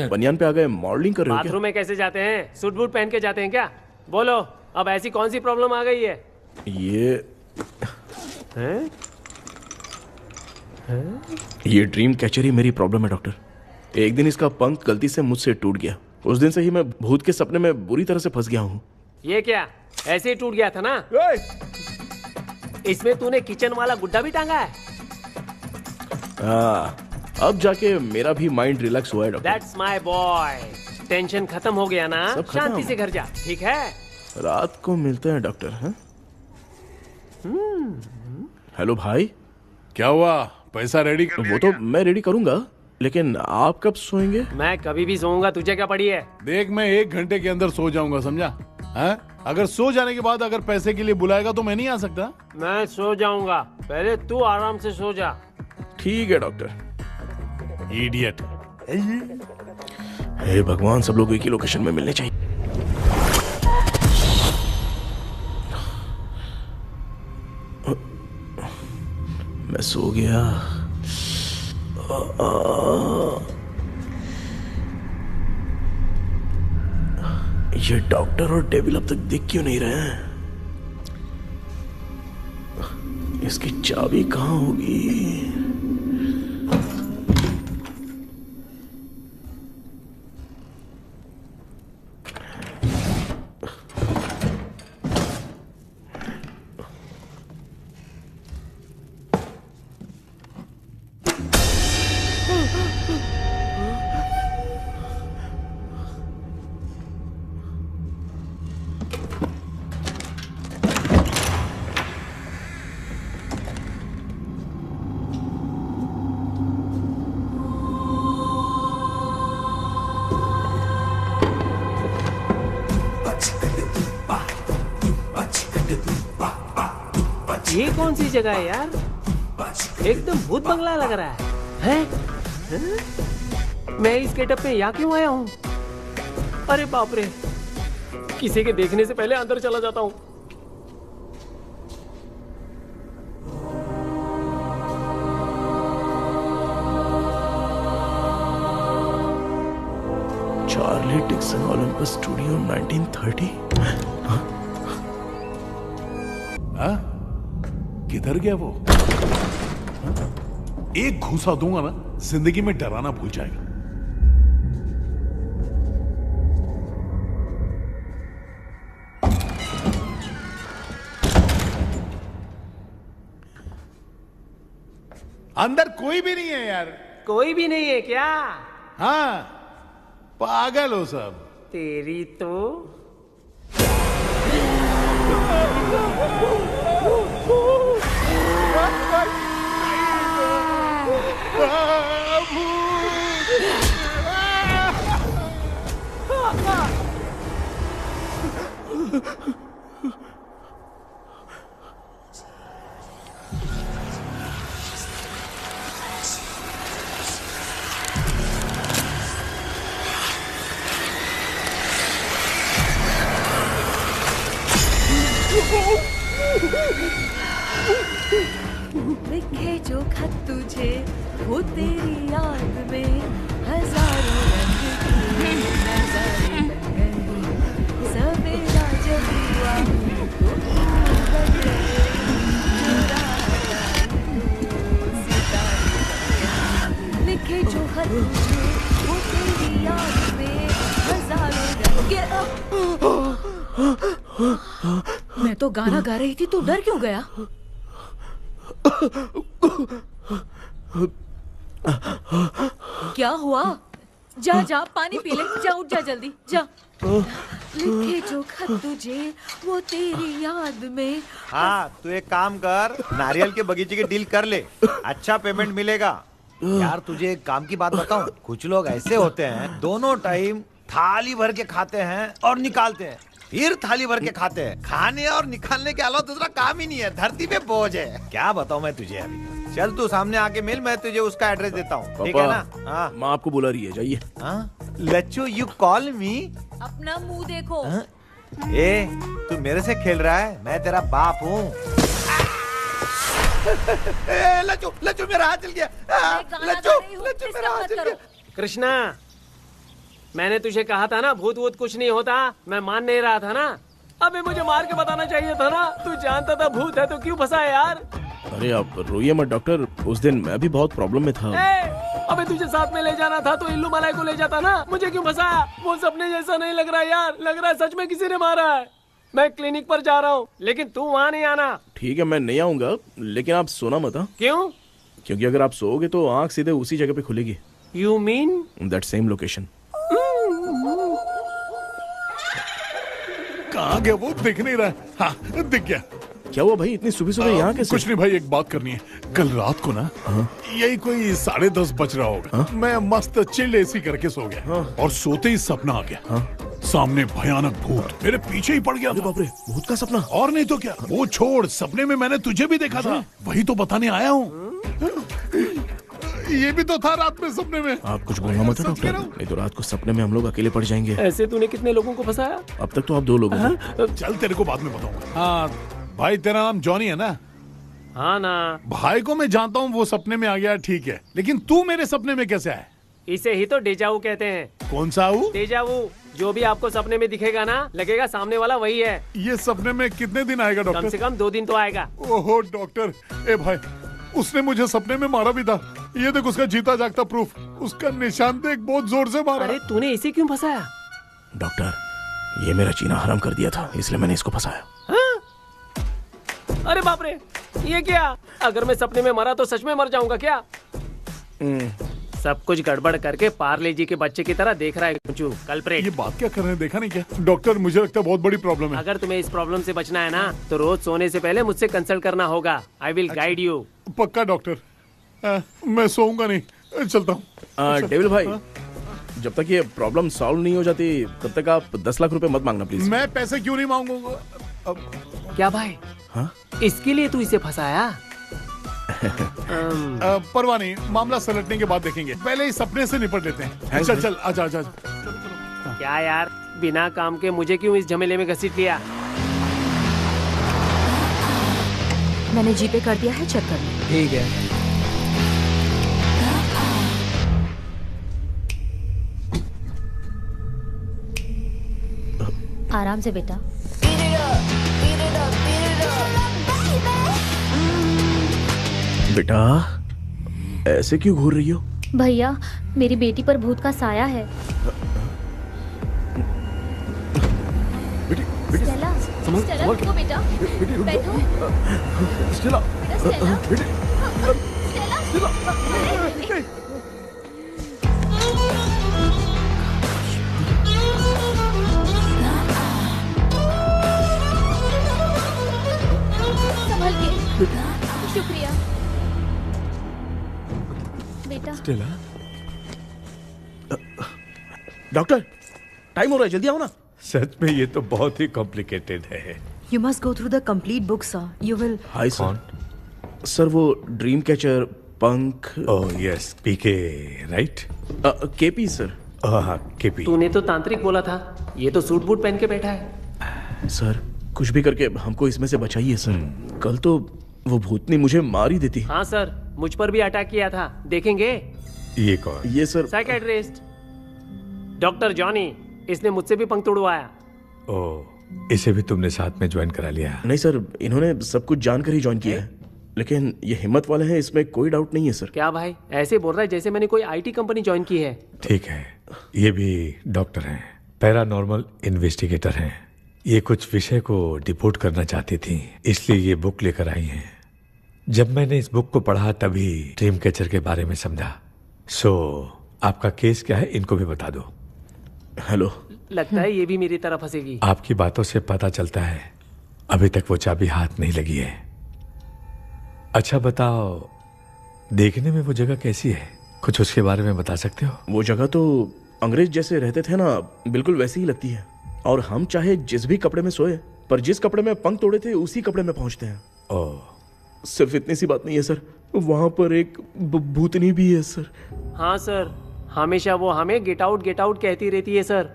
बनियान पे आ गए, मॉडलिंग कर रहे हो बाथरूम में कैसे जाते हैं? सूट बूट पहन के जाते हैं क्या? बोलो, अब ऐसी कौन सी प्रॉब्लम आ गई है? ये ड्रीम कैचर ही मेरी प्रॉब्लम है डॉक्टर। एक दिन इसका पंख गलती से मुझसे टूट गया। उस दिन से ही मैं भूत के सपने में बुरी तरह से फंस गया हूँ। ये क्या ऐसे ही टूट गया था ना? इसमें तूने किचन वाला गुड्डा भी टांगा है? अब जाके मेरा भी माइंड रिलैक्स हुआ है doctor. That's my boy। Tension खत्म हो गया ना? शांति से घर जा, ठीक है? रात को मिलते हैं डॉक्टर। हेलो भाई, क्या हुआ? पैसा रेडी कर? वो तो मैं रेडी करूंगा, लेकिन आप कब सोएंगे? मैं कभी भी सोऊंगा, तुझे क्या पड़ी है? देख, मैं 1 घंटे के अंदर सो जाऊंगा, समझा? अगर सो जाने के बाद अगर पैसे के लिए बुलाएगा तो मैं नहीं आ सकता। मैं सो जाऊंगा, पहले तू आराम से सो जा। ठीक है डॉक्टर। इडियट। हे भगवान, सब लोग एक ही लोकेशन में मिलने चाहिए। मैं सो गया। ये डॉक्टर और डेविल अब तक दिख क्यों नहीं रहे हैं? इसकी चाबी कहाँ होगी? ये कौन सी जगह है यार? एकदम भूत बंगला लग रहा है। मैं इस गेटअप पे यहाँ क्यों आया हूँ? अरे बाप रे, किसी के देखने से पहले अंदर चला जाता हूँ। Charlie Dixon Olympus studio 1930। किधर गया वो? एक घूसा दूंगा ना, जिंदगी में डराना भूल जाएगा। अंदर कोई भी नहीं है यार। कोई भी नहीं है क्या? हाँ, पागल हो सब। तेरी तो लिखे जो खत तुझे वो तेरी याद में हजारों रंग की नजारे बन गए। सवेरा जब हुआ तो बन गए, चुरा लाए सितारे। लिखे जो खत तुझे वो तेरी याद में हजारों रंग के। मैं तो गाना गा रही थी, तू डर क्यों गया? क्या हुआ? जा जा पानी पी ले, जा उठ जा जल्दी जा। लिखे जो खत तुझे वो तेरी याद में। हाँ, तू एक काम कर, नारियल के बगीचे की डील कर ले, अच्छा पेमेंट मिलेगा। यार तुझे एक काम की बात बताऊं, कुछ लोग ऐसे होते हैं दोनों टाइम थाली भर के खाते हैं और निकालते हैं, फिर थाली भर के खाते हैं। खाने और निकालने के अलावा दूसरा काम ही नहीं है, धरती पे बोझ है। क्या बताऊं मैं तुझे अभी। चल तू सामने आके मिल, मैं तुझे उसका एड्रेस देता हूँ, ठीक है ना? हाँ, माँ आपको बुला रही है, जाइए। लच्चू यू कॉल मी? अपना मुंह देखो। ए, तू मेरे से खेल रहा है? मैं तेरा बाप हूँ। लच्चू लच्चू मेरा हाथ चल गया। लच्चू लच्चू मेरा हाथ चल गया। कृष्णा, मैंने तुझे कहा था ना भूत वूत कुछ नहीं होता, मैं मान नहीं रहा था ना। अबे मुझे मार के बताना चाहिए था ना, तू जानता था भूत है तो क्यों फंसा है यार? अरे आप रोइए मत डॉक्टर, उस दिन मैं भी बहुत प्रॉब्लम में था। अबे तुझे साथ में ले जाना था तो इल्लू मलाई को ले जाता ना, मुझे क्यों फंसाया? वो सपने जैसा नहीं लग रहा यार, लग रहा है सच में किसी ने मारा है। मैं क्लिनिक पर जा रहा हूँ, लेकिन तू वहाँ नहीं आना। ठीक है, मैं नहीं आऊंगा, लेकिन आप सोना मत। क्यों? क्योंकि अगर आप सोओगे तो आंख सीधे उसी जगह पे खुलेगी। You mean that same location. कहाँ गया वो? दिख नहीं रहा। हाँ, दिख गया। क्या हुआ भाई, इतनी सुबह सुबह यहाँ कैसे? कुछ नहीं भाई, एक बात करनी है। कल रात को ना यही कोई 10:30 बज रहा होगा, मैं मस्त चिल्ड एसी करके सो गया और सोते ही सपना आ गया। सामने भयानक भूत मेरे पीछे ही पड़ गया। बाप रे, भूत का सपना? और नहीं तो क्या। वो छोड़, सपने में मैंने तुझे भी देखा था, वही तो बताने आया हूँ। ये भी तो था रात में सपने में। आप कुछ बोलना मत डॉक्टर, नहीं तो रात को सपने में हम लोग अकेले पड़ जाएंगे। ऐसे तूने कितने लोगों को फंसाया? अब तक तो आप 2 लोगों को। चल तेरे को बाद में बताऊंगा। हाँ भाई, तेरा नाम जॉनी है ना? हाँ ना। भाई को मैं जानता हूँ, वो सपने में आ गया, ठीक है, लेकिन तू मेरे सपने में कैसे आया? इसे ही तो डेजावू कहते हैं। कौन सा वो? डेजावू, जो भी आपको सपने में दिखेगा ना, लगेगा सामने वाला वही है। ये सपने में कितने दिन आएगा डॉक्टर? कम से कम 2 दिन तो आएगा। ओहो डॉक्टर, ए भाई, उसने मुझे सपने में मारा भी था। ये देख उसका जीता जागता प्रूफ, उसका निशान देख, बहुत जोर से मारा। अरे तूने इसे क्यों फंसाया? डॉक्टर, ये मेरा जीना हराम कर दिया था, इसलिए मैंने इसको फंसाया। अरे बाप रे, ये क्या? अगर मैं सपने में मरा तो सच में मर जाऊंगा क्या? सब कुछ गड़बड़ करके पार्ले जी के बच्चे की तरह देख रहा है कल्प्रेट। ये बात क्या कर रहे हैं, देखा नहीं क्या? डॉक्टर, मुझे लगता है बहुत बड़ी प्रॉब्लम है। अगर तुम्हें इस प्रॉब्लम से बचना है ना, तो रोज सोने से पहले मुझसे कंसल्ट करना होगा। I will guide you. पक्का डॉक्टर, मैं सोऊंगा नहीं, चलता हूँ। डेविल भाई, जब तक ये प्रॉब्लम सॉल्व नहीं हो जाती तब तक आप 10 लाख रुपए मत मांगना प्लीज। मैं पैसे क्यों नहीं मांगूंगा? क्या भाई? हाँ? इसके लिए तू इसे फंसाया? परवाह नहीं, मामला सलटने के बाद देखेंगे, पहले इस सपने से निपट लेते हैं। चल चल, आजा आजा। क्या यार, बिना काम के मुझे क्यों इस झमेले में घसीट लिया? मैंने जीपे कर दिया है, चेक कर लो। ठीक है। आराम से बेटा। बेटा, ऐसे क्यों घूर रही हो? भैया, मेरी बेटी पर भूत का साया है। स्टेला, स्टेला, रुको बेटा, बैठो। स्टेला, संभल के। शुक्रिया बेटा। स्टेला, डॉक्टर, टाइम हो रहा है, जल्दी आओ ना। सच में ये तो बहुत ही कॉम्प्लिकेटेड है। You must go through the complete book, sir. You will. Hi sir. Sir, वो ड्रीम कैचर पंख। ओह यस, पीके राइट? KP sir. हाँ, केपी। तूने तो तांत्रिक बोला था, ये तो सूट बूट पहन के बैठा है। सर, कुछ भी करके हमको इसमें से बचाइए सर। कल तो वो भूतनी मुझे मार ही देती। हाँ सर, मुझ पर भी अटैक किया था, देखेंगे? ये कौन? ये सर साइकेट्रिस्ट डॉक्टर जॉनी, इसने मुझसे भी पंख तोड़वाया। ओह, इसे भी तुमने साथ में ज्वाइन करा लिया? नहीं सर, इन्होंने सब कुछ जानकर ही ज्वाइन किया है, लेकिन ये हिम्मत वाले हैं, इसमें कोई डाउट नहीं है सर। क्या भाई, ऐसे बोल रहा है जैसे मैंने कोई आईटी कंपनी ज्वाइन की है। ठीक है, ये भी डॉक्टर हैं, पैरानॉर्मल इन्वेस्टिगेटर हैं। ये कुछ विषय को डिपोर्ट करना चाहती थी, इसलिए ये बुक लेकर आई हैं। जब मैंने इस बुक को पढ़ा तभी ड्रीम कैचर के बारे में समझा। सो आपका केस क्या है, इनको भी बता दो। हेलो। लगता है ये भी मेरी तरफ फंसेगी। आपकी बातों से पता चलता है अभी तक वो चाबी हाथ नहीं लगी है। अच्छा बताओ, देखने में वो जगह कैसी है, कुछ उसके बारे में बता सकते हो? वो जगह तो अंग्रेज जैसे रहते थे ना, बिल्कुल वैसी ही लगती है। और हम चाहे जिस भी कपड़े में सोए, पर जिस कपड़े में पंख तोड़े थे उसी कपड़े में पहुंचते हैं। ओह, सिर्फ इतनी सी बात नहीं है सर, वहां पर एक भूतनी भी है सर। हाँ सर, हमेशा वो हमें गेट आउट कहती रहती है सर।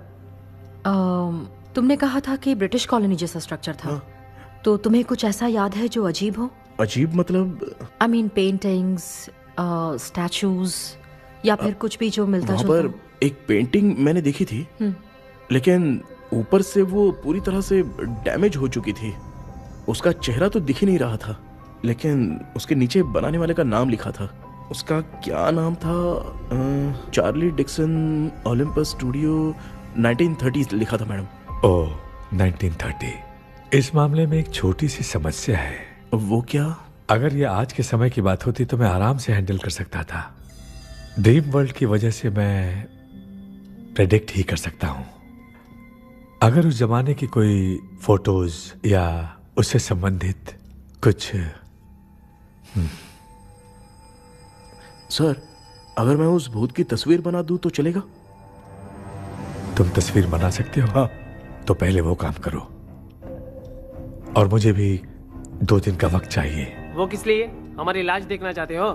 तुमने कहा था कि ब्रिटिश कॉलोनी जैसा स्ट्रक्चर था। तो तुम्हें कुछ ऐसा याद है जो अजीब हो? अजीब मतलब? आई मीन पेंटिंग्स, स्टैचूज या फिर कुछ भी जो मिलता जुलता। वहाँ पर एक पेंटिंग मैंने देखी थी, लेकिन ऊपर से वो पूरी तरह से डैमेज हो चुकी थी। उसका चेहरा तो दिख ही नहीं रहा था, लेकिन उसके नीचे बनाने वाले का नाम लिखा था। उसका क्या नाम था? चार्ली डिक्सन, ओलंपस स्टूडियो, 1930 लिखा था मैडम। ओह, 1930। इस मामले में एक छोटी सी समस्या है। वो क्या? अगर ये आज के समय की बात होती तो मैं आराम से हैंडल कर सकता था। ड्रीम वर्ल्ड की वजह से मैं प्रेडिक्ट ही कर सकता हूं। अगर उस जमाने की कोई फोटोज या उससे संबंधित कुछ। सर, अगर मैं उस भूत की तस्वीर बना दूं तो चलेगा? तुम तस्वीर बना सकते हो? हाँ। तो पहले वो काम करो, और मुझे भी 2 दिन का वक्त चाहिए। वो किस लिए? हमारी इलाज देखना चाहते हो?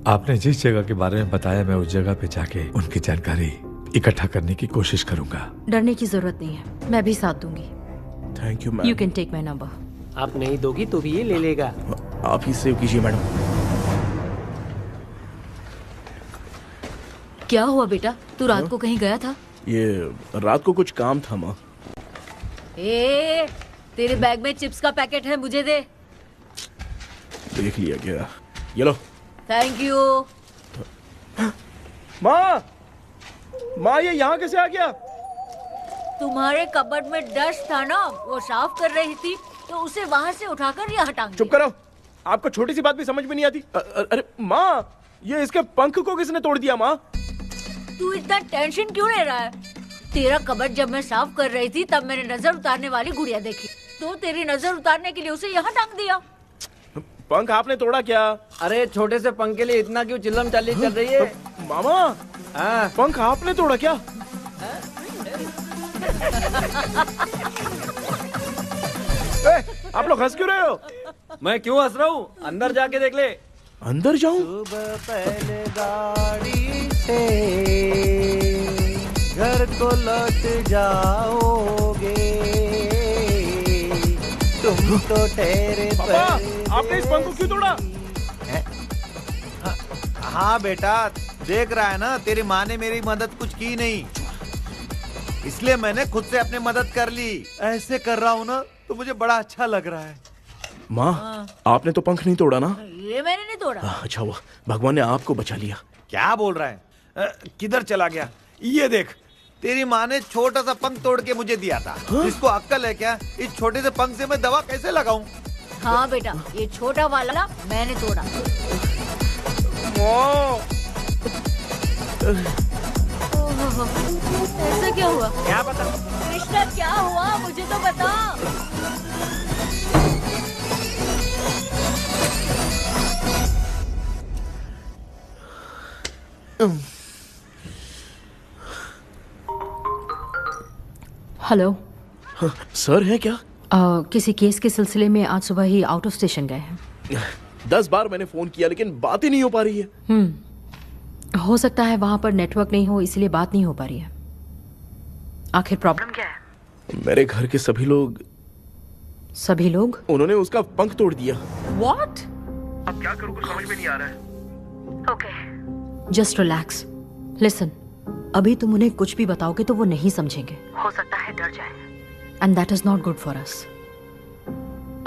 आपने जिस जगह के बारे में बताया, मैं उस जगह पे जाके उनकी जानकारी इकट्ठा करने की कोशिश करूंगा। डरने की जरूरत नहीं है, मैं भी साथ दूंगी। Thank you ma'am. You can take my number. आप नहीं दोगी तो भी ये ले लेगा। आप ही सेव कीजिए मैडम। क्या हुआ बेटा, तू रात को कहीं गया था? ये रात को कुछ काम था माँ। तेरे बैग में चिप्स का पैकेट है, मुझे दे। देख लिया क्या? ये लो। Thank you. माँ, माँ ये यहाँ कैसे आ गया? तुम्हारे कबर्ड में डस्ट था ना, वो साफ कर रही थी तो उसे वहाँ से उठाकर यहाँ टांग दिया। चुप करो, आपको छोटी सी बात भी समझ में नहीं आती। अरे माँ, ये इसके पंख को किसने तोड़ दिया? माँ, तू इतना टेंशन क्यों ले रहा है? तेरा कबर्ड जब मैं साफ कर रही थी तब मैंने नजर उतारने वाली गुड़िया देखी, तो तेरी नजर उतारने के लिए उसे यहाँ टांग दिया। पंख आपने तोड़ा क्या? अरे छोटे से पंख के लिए इतना क्यों चिल्लम चाली चल रही है? मामा, पंख आपने तोड़ा क्या? आप लोग हंस क्यों रहे हो? मैं क्यों हंस रहा हूँ? अंदर जाके देख ले। अंदर जाऊं? सुबह पहले गाड़ी से घर को लौट जाओगे, तुम तो ठहरे। पापा, आपने इस पंख को क्यों तोड़ा? हाँ बेटा, देख रहा है ना, तेरी माँ ने मेरी मदद कुछ की नहीं, इसलिए मैंने खुद से अपनी मदद कर ली। ऐसे कर रहा हूँ ना तो मुझे बड़ा अच्छा लग रहा है। माँ, आपने तो पंख नहीं तोड़ा ना? ये मैंने नहीं तोड़ा। अच्छा हुआ, भगवान ने आपको बचा लिया। क्या बोल रहा है? किधर चला गया? ये देख, तेरी माँ ने छोटा सा पंख तोड़ के मुझे दिया था। इसको अक्कल है क्या? इस छोटे से पंख से मैं दवा कैसे लगाऊं? हाँ बेटा, ये छोटा वाला मैंने तोड़ा। ऐसा क्या हुआ? क्या बता? कृष्णा क्या हुआ, मुझे तो बता। हेलो। सर है क्या? किसी केस के सिलसिले में आज सुबह ही आउट ऑफ स्टेशन गए हैं। 10 बार मैंने फोन किया लेकिन बात ही नहीं हो पा रही है। हो सकता है वहां पर नेटवर्क नहीं हो, इसलिए बात नहीं हो पा रही है। आखिर प्रॉब्लम क्या है? मेरे घर के सभी लोग सभी लोग? उन्होंने उसका पंख तोड़ दिया। What? अब क्या करूं, कुछ समझ में नहीं आ रहा है। Okay, just relax. लिसन, अभी तुम उन्हें कुछ भी बताओगे तो वो नहीं समझेंगे। हो सकता है डर जाए। And that is not good for us.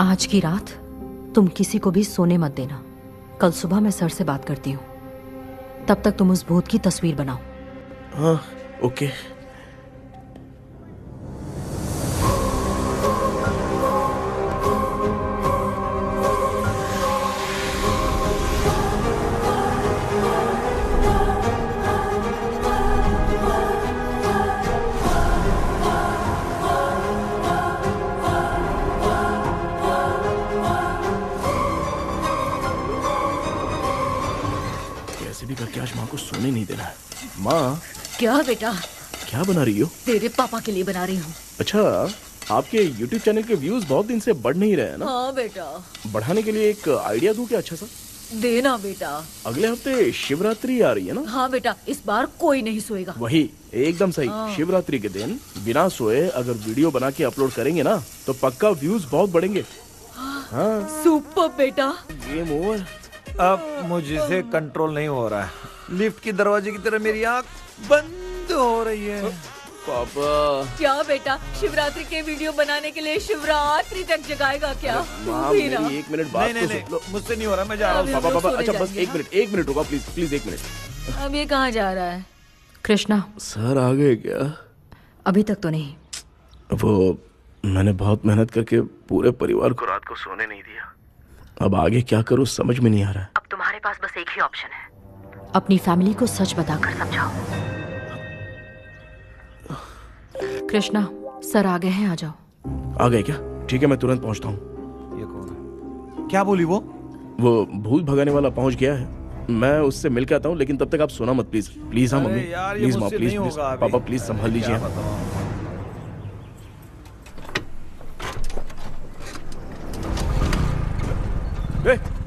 आज की रात तुम किसी को भी सोने मत देना। कल सुबह मैं सर से बात करती हूँ। तब तक तुम उस भूत की तस्वीर बनाओ। हाँ, ओके। करके आज माँ को सोने नहीं देना है। माँ, क्या बेटा? क्या बना रही हो? तेरे पापा के लिए बना रही हूँ। अच्छा, आपके YouTube चैनल के व्यूज बहुत दिन से बढ़ नहीं रहे हैं ना? हाँ बेटा। बढ़ाने के लिए एक आइडिया दूं क्या अच्छा सा? देना बेटा। अगले हफ्ते शिवरात्रि आ रही है ना? हाँ बेटा, इस बार कोई नहीं सोएगा। वही, एकदम सही। हाँ। शिवरात्रि के दिन बिना सोए अगर वीडियो बना के अपलोड करेंगे ना तो पक्का व्यूज बहुत बढ़ेंगे। हाँ। सुपर बेटा। Game over. अब मुझसे कंट्रोल नहीं हो रहा है। लिफ्ट की दरवाजे की तरह मेरी आंख बंद हो रही है। पापा। क्या बेटा, शिवरात्रि के वीडियो बनाने के लिए शिवरात्रि तक जगाएगा क्या? माँ, मेरी एक मिनट बात नहीं, तो सुन लो। मुझसे नहीं हो रहा, मैं जा रहा हूँ। पापा, अच्छा बस एक मिनट रुको प्लीज, प्लीज एक मिनट। अब ये कहाँ जा रहा है? कृष्णा, सर आ गए क्या? अभी तक तो नहीं। वो मैंने बहुत मेहनत करके पूरे परिवार को रात को सोने नहीं दिया। अब आगे क्या करूं समझ में नहीं आ रहा है। अब तुम्हारे पास बस एक ही ऑप्शन है, अपनी फैमिली को सच बताकर समझाओ। कृष्णा, सर आ गए हैं, आ जाओ। आ गए क्या? ठीक है, मैं तुरंत पहुंचता हूँ। ये कौन है? क्या बोली वो? वो भूत भगाने वाला पहुंच गया है। मैं उससे मिल के आता हूँ, लेकिन तब तक आप सोना मत प्लीज। प्लीज हाँ मम्मी, प्लीज माँ, प्लीज प्लीज। पापा प्लीज संभाल लीजिए।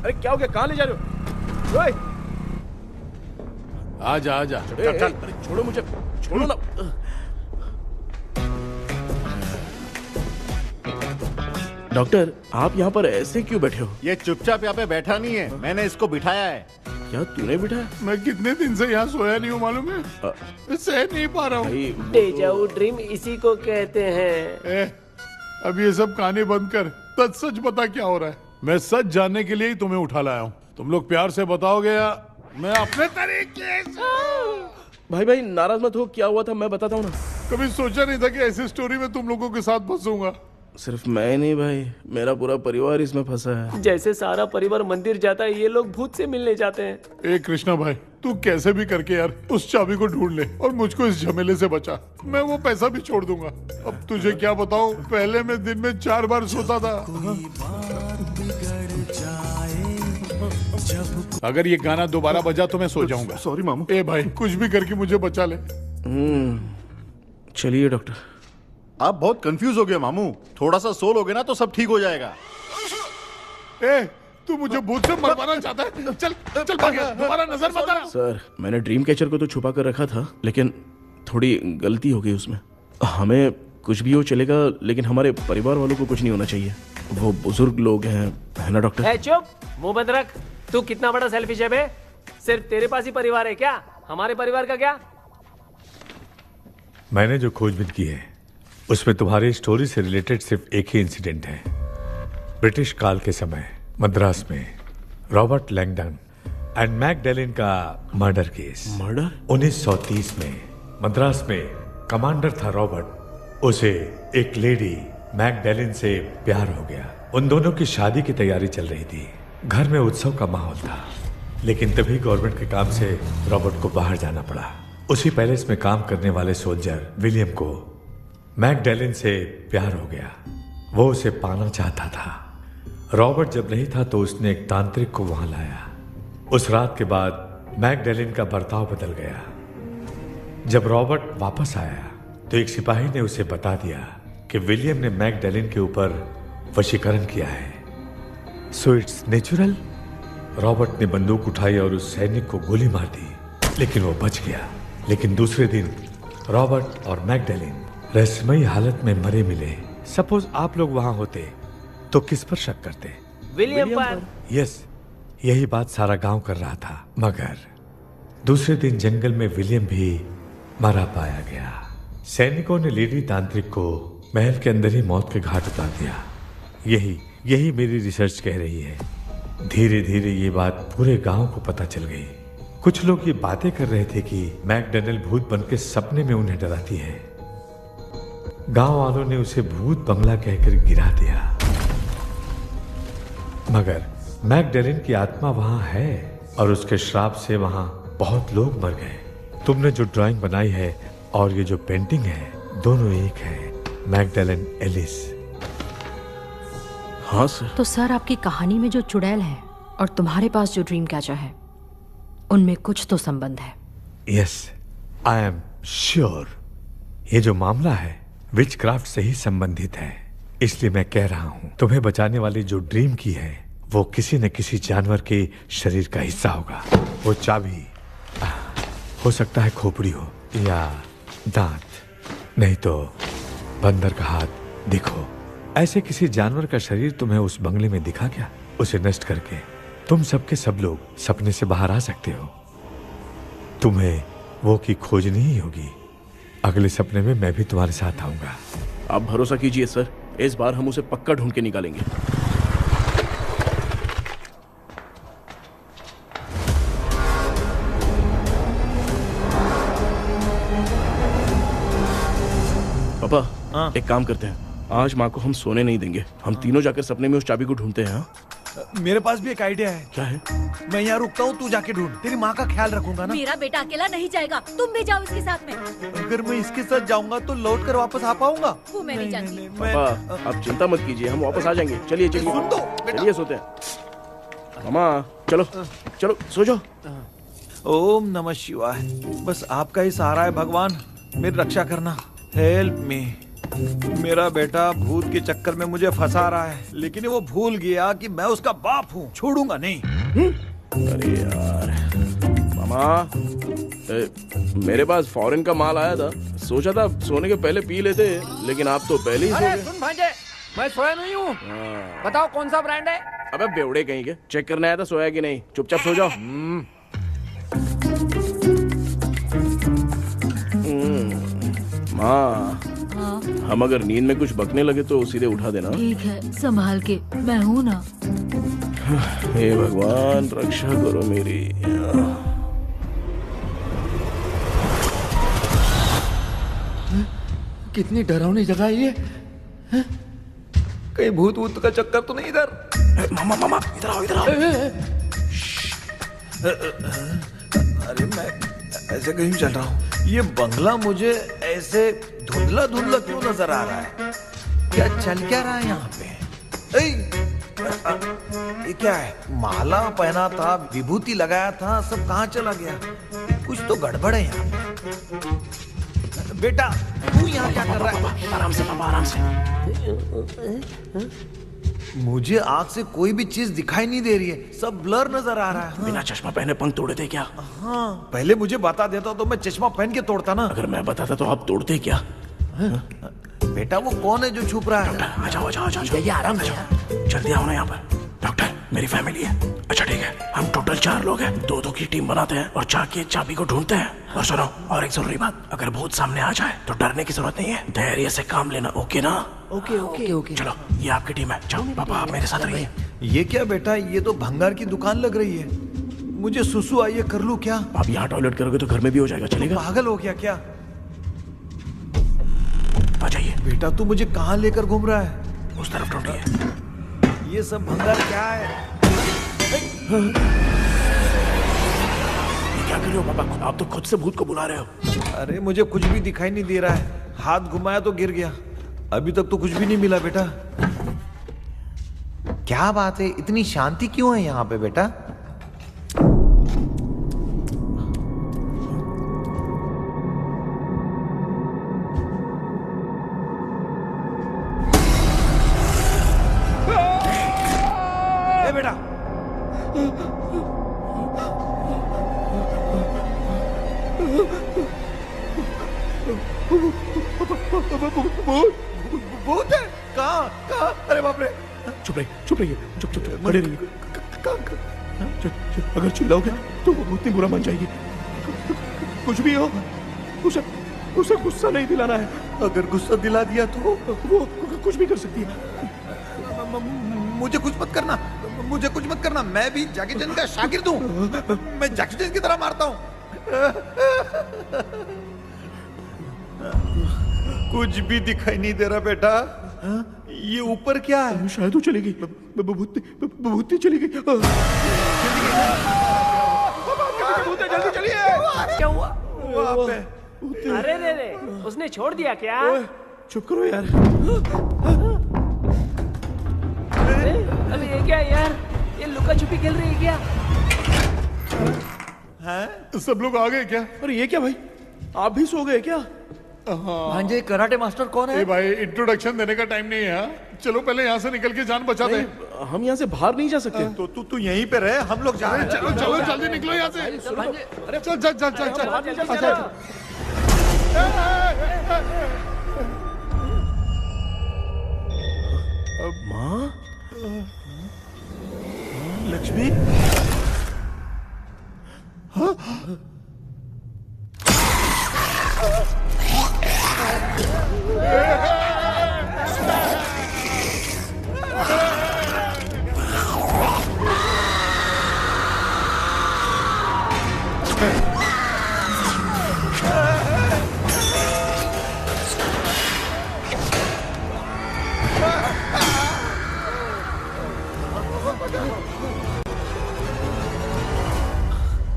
अरे क्या हो गया, कहाँ ले जा रहे हो? आजा आजा, चल चल। अरे छोड़ो मुझे, छोड़ो ना। डॉक्टर, आप यहाँ पर ऐसे क्यों बैठे हो? ये चुपचाप यहाँ पे बैठा नहीं है, मैंने इसको बिठाया है। क्या तूने बिठाया? मैं कितने दिन से यहाँ सोया नहीं हूँ मालूम है? सह नहीं पा रहा हूँ। डेजाऊ ड्रीम इसी को कहते हैं। अब ये सब कहानी बंद कर, सच बता क्या हो रहा है। मैं सच जानने के लिए ही तुम्हें उठा लाया हूँ। तुम लोग प्यार से बताओगे या मैं अपने तरीके से? भाई नाराज मत हो, क्या हुआ था मैं बताता हूँ ना। कभी सोचा नहीं था कि ऐसी स्टोरी में तुम लोगों के साथ फंसूंगा। सिर्फ मैं नहीं भाई, मेरा पूरा परिवार इसमें फंसा है। जैसे सारा परिवार मंदिर जाता है, ये लोग भूत से मिलने जाते हैं। ए कृष्णा भाई, तू कैसे भी करके यार उस चाबी को ढूंढ ले और मुझको इस झमेले से बचा। मैं वो पैसा भी छोड़ दूंगा। अब तुझे क्या बताऊं, पहले मैं दिन में 4 बार सोता था। अगर ये गाना दोबारा बजा तो मैं सो जाऊंगा। सॉरी मामू। ए भाई, कुछ भी करके मुझे बचा ले। चलिए डॉक्टर। आप बहुत कंफ्यूज हो गए मामू, थोड़ा सा सो लोगे ना तो सब ठीक हो जाएगा। ए, तू मुझे भूत से मरवाना चाहता है? चल चल भाग, दोबारा नजर मत आना। सर, मैंने ड्रीम कैचर को तो छुपा कर रखा था, लेकिन थोड़ी गलती हो गई उसमें। हमें कुछ भी हो चलेगा, लेकिन हमारे परिवार वालों को कुछ नहीं होना चाहिए। वो बुजुर्ग लोग हैं, है ना डॉक्टर? चुप, मुंह बंद रख। तू कितना बड़ा सेल्फिश है बे? सिर्फ तेरे पास ही परिवार है क्या? हमारे परिवार का क्या? मैंने जो खोजबीन की है उसमें तुम्हारी स्टोरी से रिलेटेड सिर्फ एक ही इंसिडेंट है। ब्रिटिश काल के समय मद्रास में रॉबर्ट लैंगडन एंड मैकडैलिन का मर्डर केस। मर्डर? 1930 में मद्रास में कमांडर था रॉबर्ट, उसे एक लेडी मैकडैलिन से प्यार हो गया। उन दोनों की शादी की तैयारी चल रही थी, घर में उत्सव का माहौल था। लेकिन तभी गवर्नमेंट के काम से रॉबर्ट को बाहर जाना पड़ा। उसी पैलेस में काम करने वाले सोल्जर विलियम को मैकडैलिन से प्यार हो गया। वो उसे पाना चाहता था। रॉबर्ट जब नहीं था तो उसने एक तांत्रिक को वहां लाया। उस रात के बाद मैकडैलिन का बर्ताव बदल गया। जब रॉबर्ट वापस आया तो एक सिपाही ने उसे बता दिया कि विलियम ने मैकडैलिन के ऊपर वशीकरण किया है। So it's natural. रॉबर्ट ने बंदूक उठाई और उस सैनिक को गोली मार दी, लेकिन वो बच गया। लेकिन दूसरे दिन रॉबर्ट और मैकडैलिन रहस्यमयी हालत में मरे मिले। सपोज आप लोग वहां होते तो किस पर शक करते? विलियम पर। यस, यही बात सारा गांव कर रहा था। मगर दूसरे दिन जंगल में विलियम भी मरा पाया गया। सैनिकों ने लेडी तांत्रिक को महल के अंदर ही मौत के घाट उतार दिया। यही मेरी रिसर्च कह रही है। धीरे धीरे ये बात पूरे गांव को पता चल गई। कुछ लोग ये बातें कर रहे थे कि मैकडॉनल्ड भूत बनकर सपने में उन्हें डराती है। गांव वालों ने उसे भूत बंगला कहकर गिरा दिया। मगर मैकडॉनल्ड की आत्मा वहां है और उसके श्राप से वहां बहुत लोग मर गए। तुमने जो ड्राइंग बनाई है और ये जो पेंटिंग है, दोनों एक है। McDonald Ellis. हाँ सर। तो सर, आपकी कहानी में जो चुड़ैल है और तुम्हारे पास जो ड्रीम कैचर है, उनमें कुछ तो संबंध है। Yes, I am sure. ये जो मामला है विचक्राफ्ट से ही संबंधित है। इसलिए मैं कह रहा हूं, तुम्हें बचाने वाली जो ड्रीम की है वो किसी न किसी जानवर के शरीर का हिस्सा होगा। वो चाबी हो सकता है खोपड़ी हो या दांत, नहीं तो बंदर का हाथ। देखो, ऐसे किसी जानवर का शरीर तुम्हें उस बंगले में दिखा क्या? उसे नष्ट करके तुम सबके सब लोग सपने से बाहर आ सकते हो। तुम्हें वो की खोजनी ही होगी। अगले सपने में मैं भी तुम्हारे साथ आऊंगा। आप भरोसा कीजिए सर, इस बार हम उसे पक्का ढूंढ के निकालेंगे। पापा, एक काम करते हैं, आज माँ को हम सोने नहीं देंगे। हम तीनों जाकर सपने में उस चाबी को ढूंढते हैं। मेरे पास भी एक आइडिया है। क्या है? मैं यहाँ रुकता हूँ, तू जाके ढूंढ। तेरी माँ का ख्याल रखूंगा ना। मेरा बेटा अकेला नहीं जाएगा, तुम भी जाओ इसके साथ में। अगर मैं इसके साथ जाऊंगा तो लौट कर वापस आ पाऊंगा? वो मैं नहीं जानती। पापा, आप चिंता मत कीजिए, हम वापस आ जाएंगे। चलिए चलिए सोते हैं। मामा चलो चलो सो जाओ। ओम नमः शिवाय। बस आपका ही सहारा है भगवान, मेरी रक्षा करना। Help me. मेरा बेटा भूत के चक्कर में मुझे फंसा रहा है, लेकिन वो भूल गया कि मैं उसका बाप हूँ। छोड़ूंगा नहीं। अरे यार मामा, मेरे पास फॉरेन का माल आया था, सोचा था सोने के पहले पी लेते, लेकिन आप तो पहले ही सो गए। सुन भांजे, मैं सोया नहीं हूँ। बताओ कौन सा ब्रांड है? अबे बेवड़े कहीं के, चेक करने आया था सोया कि नहीं। चुपचाप सो जाओ। माँ, हम अगर नींद में कुछ बकने लगे तो सीधे उठा देना। ठीक है, संभाल के, मैं हूँ ना। हे भगवान, रक्षा करो मेरी। कितनी डरावनी जगह है ये। कहीं भूत वूत का चक्कर तो नहीं इधर? मामा मामा इधर आओ, इधर आओ। अरे मैं ऐसे कहीं चल रहा हूँ। ये बंगला मुझे ऐसे धुंधला धुंधला क्यों नजर आ रहा है? क्या चल क्या रहा है यहाँ पे? ये क्या है? माला पहना था, विभूति लगाया था, सब कहाँ चला गया? कुछ तो गड़बड़ है यहाँ पे। बेटा तू यहाँ क्या कर रहा है? आराम से पापा, आराम से। मुझे आँख से कोई भी चीज दिखाई नहीं दे रही है, सब ब्लर नजर आ रहा है। बिना चश्मा पहने पंख तोड़े थे क्या? हाँ, पहले मुझे बता देता तो मैं चश्मा पहन के तोड़ता ना। अगर मैं बताता तो आप तोड़ते क्या? बेटा वो कौन है जो छुप रहा है? आ जाओ, आ जाओ, आ जाओ। ये आराम से जल्दी आओ ना यहाँ पर। डॉक्टर, मेरी फैमिली है। अच्छा ठीक है, हम टोटल 4 लोग हैं। 2-2 की टीम बनाते हैं और जाके चाबी को ढूंढते हैं। और सुनो, और एक जरूरी बात, अगर भूत सामने आ जाए तो डरने की जरूरत नहीं है, धैर्य से काम लेना। ओके ना? Okay okay okay. चलो, ये आपकी टीम है। जाओ पापा, आप मेरे साथ रहिए। ये क्या बेटा, ये तो भंगार की दुकान लग रही है। मुझे सुसु आई है, कर लूं क्या? आप यहाँ टॉयलेट करोगे तो घर में भी हो जाएगा, चलेगा? पागल हो गया क्या? आ जाइए। बेटा तू मुझे कहाँ लेकर घूम रहा है? उस तरफ ढूंढिए। ये सब भंगार क्या है? क्या कर रहे हो पापा? आप तो खुद से भूत को बुला रहे हो। अरे मुझे कुछ भी दिखाई नहीं दे रहा है, हाथ घुमाया तो गिर गया। अभी तक तो कुछ भी नहीं मिला बेटा। क्या बात है, इतनी शांति क्यों है यहाँ पे बेटा? बेटा भूत है? कहाँ? अरे बाप रे, चुप रहिए, चुप रहिए, चुप चुप चुप खड़े रहिए। अगर चिल्लाओगे तो वो उतनी बुरा मान जाएगी। कुछ भी हो, उसे गुस्सा नहीं दिलाना है। अगर गुस्सा दिला दिया तो वो कुछ भी कर सकती है। मुझे कुछ मत करना, मुझे कुछ मत करना। मैं भी जैकी चैन का शागिर्द हूँ। मैं जैकी चैन की तरह मारता हूँ। कुछ भी दिखाई नहीं दे रहा बेटा। ये ऊपर क्या है? शायद वो चली गई, भूती चली गई। जल्दी चलिए। क्या हुआ? वहाँ पे अरे रे, उसने छोड़ दिया क्या? चुप करो यार। अरे ये क्या यार? ये लुका छुपी खेल रही है क्या? हैं? सब लोग आ गए क्या? अरे ये क्या भाई, आप भी सो गए क्या? भांजे कराटे मास्टर कौन है? भाई इंट्रोडक्शन देने का टाइम नहीं है। चलो पहले यहाँ से निकल के जान बचा दे। हम यहाँ से बाहर नहीं जा सकते। तो तू यहीं पे रहे, हम लोग जा रहे हैं। चलो चलो जल्दी निकलो यहाँ से। अरे चल चल चल चल चल। माँ, लक्ष्मी,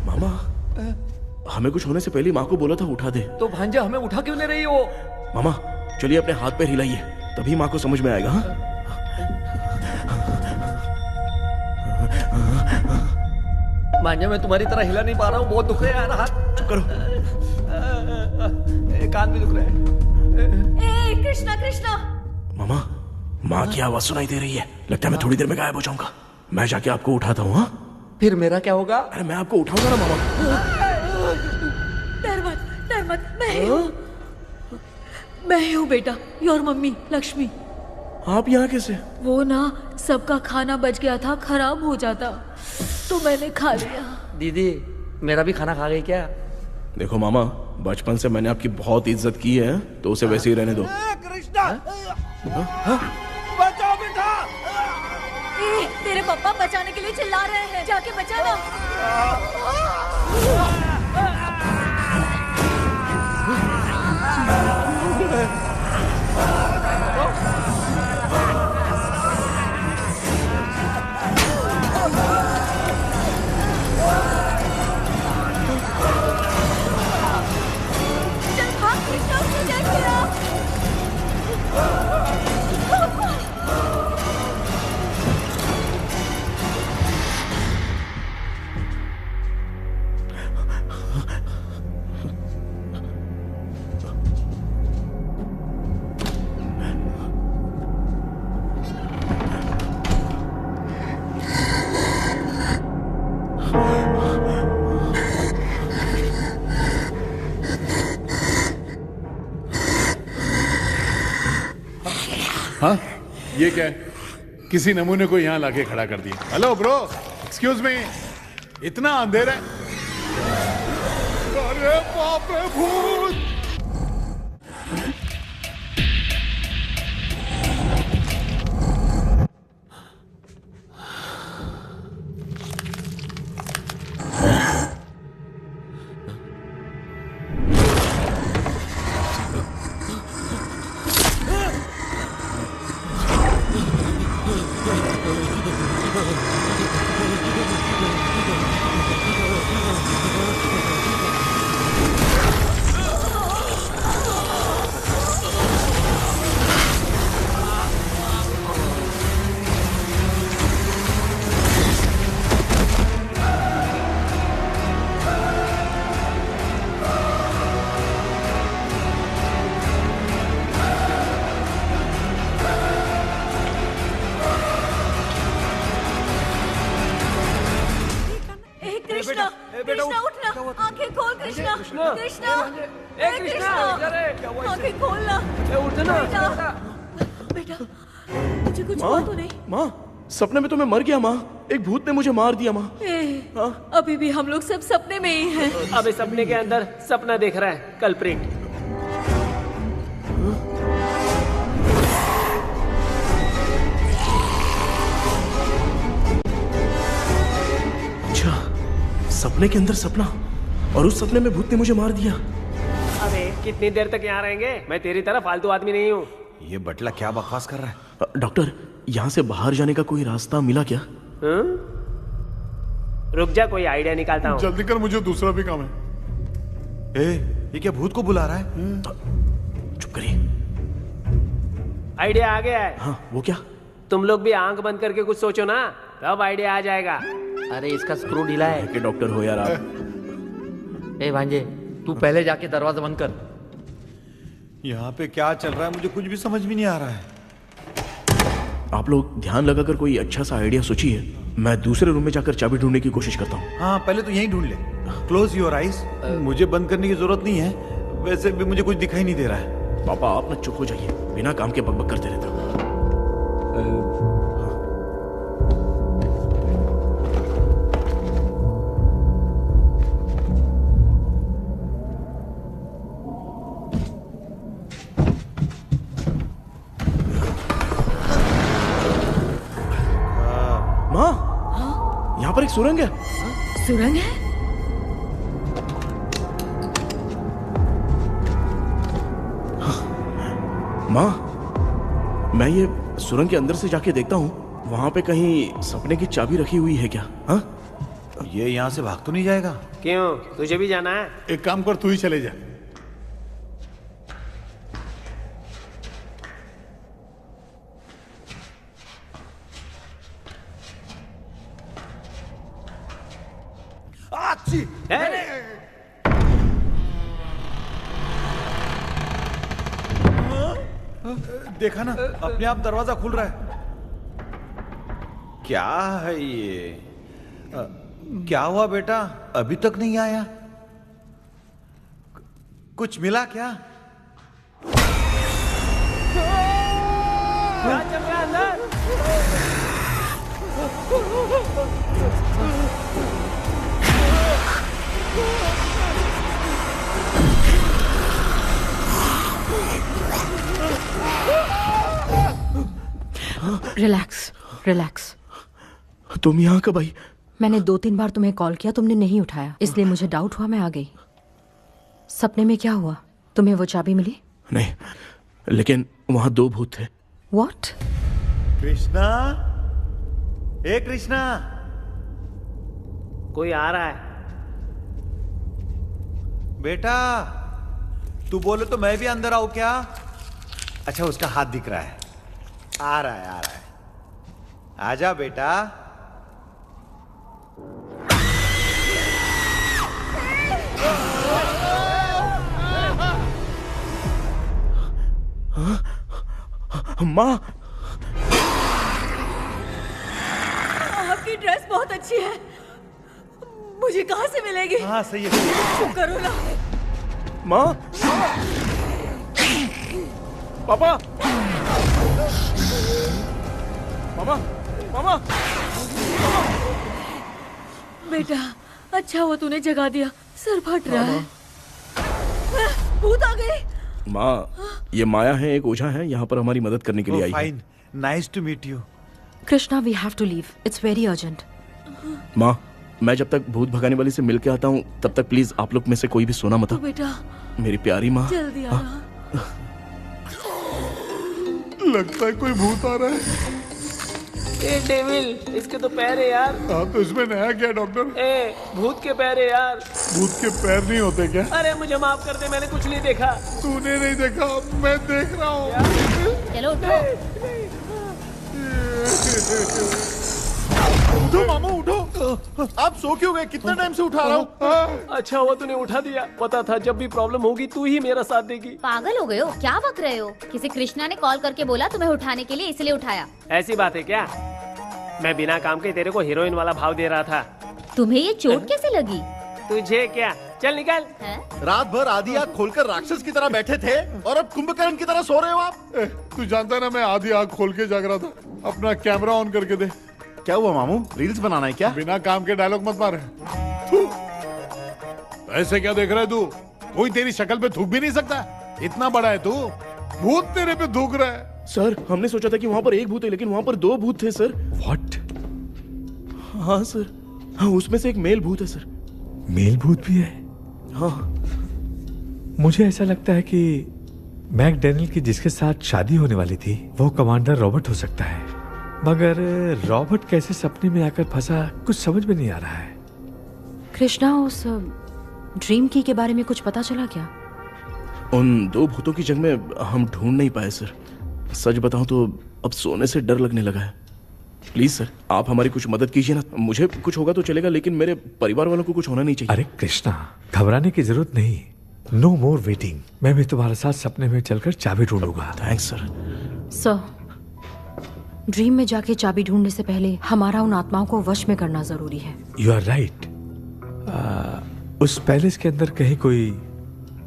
मामा, हमें कुछ होने से पहले माँ को बोला था उठा दे। तो भांजा हमें उठा क्यों ले रही हो? मामा चलिए अपने हाथ पैर हिलाइए, तभी माँ को समझ में आएगा। हाँ? भांजा मैं तुम्हारी तरह हिला नहीं पा रहा हूँ, बहुत दुख रहे हैं यार हाथ। चुप करो। कान भी दुख रहे हैं। ए कृष्णा कृष्णा। मामा, माँ की आवाज सुनाई दे रही है। लगता है मैं थोड़ी देर में गायब हो जाऊंगा। मैं जाके आपको उठाता हूँ। हाँ? फिर मेरा क्या होगा? अरे मैं आपको उठाऊंगा ना मामा। डर मत, मैं हूँ बेटा, योर मम्मी लक्ष्मी। आप यहाँ कैसे? वो ना सबका खाना बच गया था, खराब हो जाता तो मैंने खा लिया। दीदी मेरा भी खाना खा गई क्या? देखो मामा, बचपन से मैंने आपकी बहुत इज्जत की है, तो उसे वैसे ही रहने दो। कृष्णा, बचाओ बेटा। तेरे पापा बचाने के लिए चिल्ला रहे हैं, जाके बचाना। चल भाग कृष्णा, उसे देख लिया। हाँ, ये क्या है? किसी नमूने को यहाँ लाके खड़ा कर दिया। हेलो ब्रो, एक्सक्यूज मी, इतना अंधेरा है। अरे बाप रे, भूत! कृष्णा, कृष्णा उठना, आंखें खोल कृष्णा, कृष्णा, ए कृष्णा, आंखें खोलना, उठना बेटा। मुझे कुछ हुआ तो नहीं? माँ, सपने में तो मैं मर गया माँ। एक भूत ने मुझे मार दिया माँ। अभी भी हम लोग सब सपने में ही हैं। अब इस सपने के अंदर सपना देख रहा है कल्प्रिट। सपने के अंदर सपना, और उस सपने में भूत ने मुझे मार दिया। अबे कितनी देर तक यहाँ रहेंगे? मैं तेरी तरह फालतू आदमी नहीं हूँ। ये बटला क्या बकवास कर रहा है? डॉक्टर, यहाँ से बाहर जाने का कोई रास्ता मिला क्या? रुक जा, कोई आइडिया निकालता हूँ। जल्दी कर, मुझे दूसरा भी काम है। ये क्या भूत को बुला रहा है? चुप करिए। आइडिया आ गया है। हाँ, वो क्या? तुम लोग भी आंख बंद करके कुछ सोचो ना, तब आइडिया आ जाएगा। अरे इसका स्क्रू ढीला है। कि डॉक्टर हो यार आप। ए भांजे, तू पहले जाके दरवाजा बंद कर। यहाँ पे क्या चल रहा है मुझे कुछ भी समझ में नहीं आ रहा है। आप लोग ध्यान लगाकर कोई अच्छा सा आइडिया सोचिए। मैं दूसरे रूम में जाकर चाबी ढूंढने की कोशिश करता हूँ। हाँ, पहले तो यहीं ढूंढ ले। Close your eyes. मुझे बंद करने की जरूरत नहीं है, वैसे भी मुझे कुछ दिखाई नहीं दे रहा है। पापा, आप ना चुप हो जाइए, बिना काम के बकबक करते रहते हो। यहाँ पर एक सुरंग है। सुरंग है? माँ, मैं ये सुरंग के अंदर से जाके देखता हूँ, वहाँ पे कहीं सपने की चाबी रखी हुई है क्या? हाँ? ये यहाँ से भाग तो नहीं जाएगा? क्यों, तुझे भी जाना है? एक काम कर, तू ही चले जा। देखा ना, अपने आप दरवाजा खुल रहा है। क्या है ये? क्या हुआ बेटा, अभी तक नहीं आया? कुछ मिला क्या? क्या चल रहा है अंदर? Relax, relax. तुम यहाँ कब आई? मैंने 2-3 बार तुम्हें कॉल किया, तुमने नहीं उठाया, इसलिए मुझे डाउट हुआ, मैं आ गई। सपने में क्या हुआ? तुम्हें वो चाबी मिली? नहीं, लेकिन वहां 2 भूत थे। What? कृष्णा, ए कृष्णा, कोई आ रहा है। बेटा, तू बोले तो मैं भी अंदर आऊं क्या? अच्छा, उसका हाथ दिख रहा है। आ रहा है, आ रहा है। आजा बेटा। माँ, आपकी ड्रेस बहुत अच्छी है, मुझे कहाँ से मिलेगी? हाँ सही है। चुप करो ना। माँ, पापा, मामा, मामा, बेटा, अच्छा हुआ तूने जगा दिया, सर फट रहा है। भूत आ गई। माँ, ये माया है, एक ओझा है, यहाँ पर हमारी मदद करने के लिए आई है। Fine, nice to meet you. Krishna, we have to leave, it's very urgent. माँ, मैं जब तक भूत भगाने वाली से मिल के आता हूँ, तब तक प्लीज आप लोग में से कोई भी सोना मत। बेटा, मेरी प्यारी माँ, जल्दी आना। लगता है कोई भूत आ रहा है। ए डेविल, इसके तो पैर है यार। हाँ, तो इसमें नया क्या डॉक्टर? ए, भूत के पैर है यार। भूत के पैर नहीं होते क्या? अरे मुझे माफ कर दे, मैंने कुछ नहीं देखा। तूने नहीं देखा, मैं देख रहा हूँ। चलो उठो। उठो मामू, उठो। आप सो क्यों गए? कितना टाइम से उठा रहा हूँ। अच्छा हुआ तूने उठा दिया, पता था जब भी प्रॉब्लम होगी तू ही मेरा साथ देगी। पागल हो गए हो क्या? बक रहे हो? किसी कृष्णा ने कॉल करके बोला तुम्हें उठाने के लिए, इसलिए उठाया। ऐसी बात है क्या? मैं बिना काम के तेरे को हीरोइन वाला भाव दे रहा था। तुम्हें ये चोट कैसे लगी? तुझे क्या, चल निकल। रात भर आधी आंख खोलकर राक्षस की तरह बैठे थे और अब कुंभकर्ण की तरह सो रहे हो आप। तू जानता ना मैं आधी आंख खोल के जाग रहा था। अपना कैमरा ऑन करके दे। क्या हुआ मामू, रील्स बनाना है क्या? बिना काम के डायलॉग मत मार। ऐसे क्या देख रहा है तू? कोई तेरी शक्ल पे थूक भी नहीं सकता। इतना बड़ा है तू, भूत तेरे पे थूक रहा है। सर हमने सोचा था कि वहाँ पर एक भूत है लेकिन वहाँ पर 2 भूत थे सर। व्हाट? हाँ सर, हाँ उसमें से एक मेल भूत है सर। मेल भूत भी है? हाँ। मुझे ऐसा लगता है कि मैकडैनियल की जिसके साथ शादी होने वाली थी वो कमांडर रॉबर्ट हो सकता है, मगर रॉबर्ट कैसे सपने में आकर फंसा कुछ समझ में नहीं आ रहा है। कृष्णा, उस ड्रीम की के बारे में कुछ पता चला क्या? उन 2 भूतों की जंग में हम ढूंढ नहीं पाए सर। सच बताऊं तो अब सोने से डर लगने लगा है। प्लीज सर आप हमारी कुछ मदद कीजिए ना। मुझे कुछ होगा तो चलेगा लेकिन मेरे परिवार वालों को कुछ होना नहीं चाहिए। अरे कृष्णा, घबराने की जरूरत नहीं। No more waiting. मैं भी तुम्हारे साथ सपने में चलकर चाबी ढूंढूंगा। Thanks sir. सर, ड्रीम में जाके चाबी ढूंढने से पहले हमारा उन आत्माओं को वश में करना जरूरी है। You are right. उस पैलेस के अंदर कहीं कोई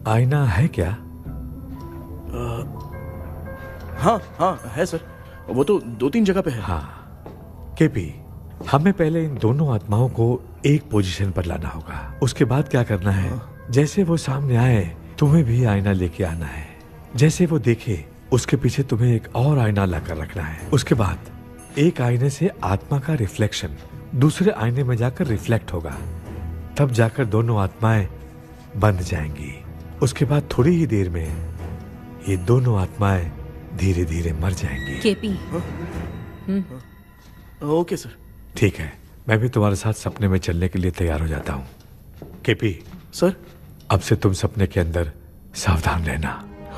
आईना है क्या? हाँ हाँ है सर, वो तो 2-3 जगह पे है। हाँ केपी, हमें पहले इन दोनों आत्माओं को एक पोजीशन पर लाना होगा। उसके बाद क्या करना है, जैसे वो सामने आए तुम्हें भी आईना लेके आना है। जैसे वो देखे उसके पीछे तुम्हें एक और आईना लाकर रखना है। उसके बाद एक आईने से आत्मा का रिफ्लेक्शन दूसरे आईने में जाकर रिफ्लेक्ट होगा, तब जाकर दोनों आत्माएं बंध जाएंगी। उसके बाद थोड़ी ही देर में ये दोनों आत्माएं धीरे धीरे मर जाएंगी। केपी। Okay sir. ठीक है, मैं भी तुम्हारे साथ सपने में चलने के लिए तैयार हो जाता हूँ। केपी सर, अब से तुम सपने के अंदर सावधान रहना।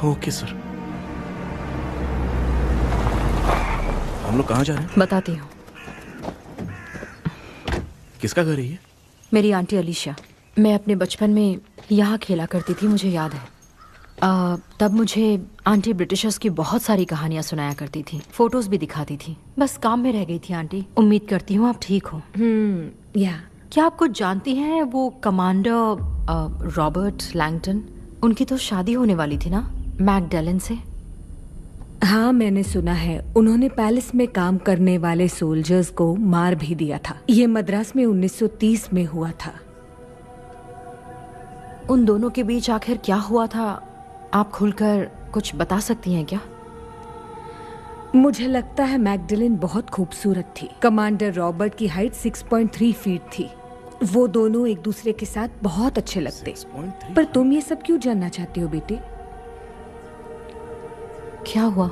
Okay sir. हम लोग कहाँ जा रहे हैं? बताती हूँ। किसका घर है ये? मेरी आंटी अलीशा। मैं अपने बचपन में यहाँ खेला करती थी, मुझे याद है। तब मुझे आंटी ब्रिटिशर्स की बहुत सारी कहानियाँ सुनाया करती थी, फोटोज भी दिखाती थी। बस काम में रह गई थी आंटी। उम्मीद करती हूँ आप ठीक हो। या क्या आप कुछ जानती हैं वो कमांडर रॉबर्ट लैंगटन? उनकी तो शादी होने वाली थी ना मैकडैलन से। हाँ मैंने सुना है, उन्होंने पैलेस में काम करने वाले सोल्जर्स को मार भी दिया था। ये मद्रास में 1930 में हुआ था। उन दोनों के बीच आखिर क्या हुआ था, आप खुलकर कुछ बता सकती हैं क्या? मुझे लगता है मैकडैलन बहुत खूबसूरत थी। कमांडर रॉबर्ट की हाइट 6.3 फीट थी। वो दोनों एक दूसरे के साथ बहुत अच्छे लगते। पर तुम ये सब क्यों जानना चाहते हो बेटे? क्या हुआ?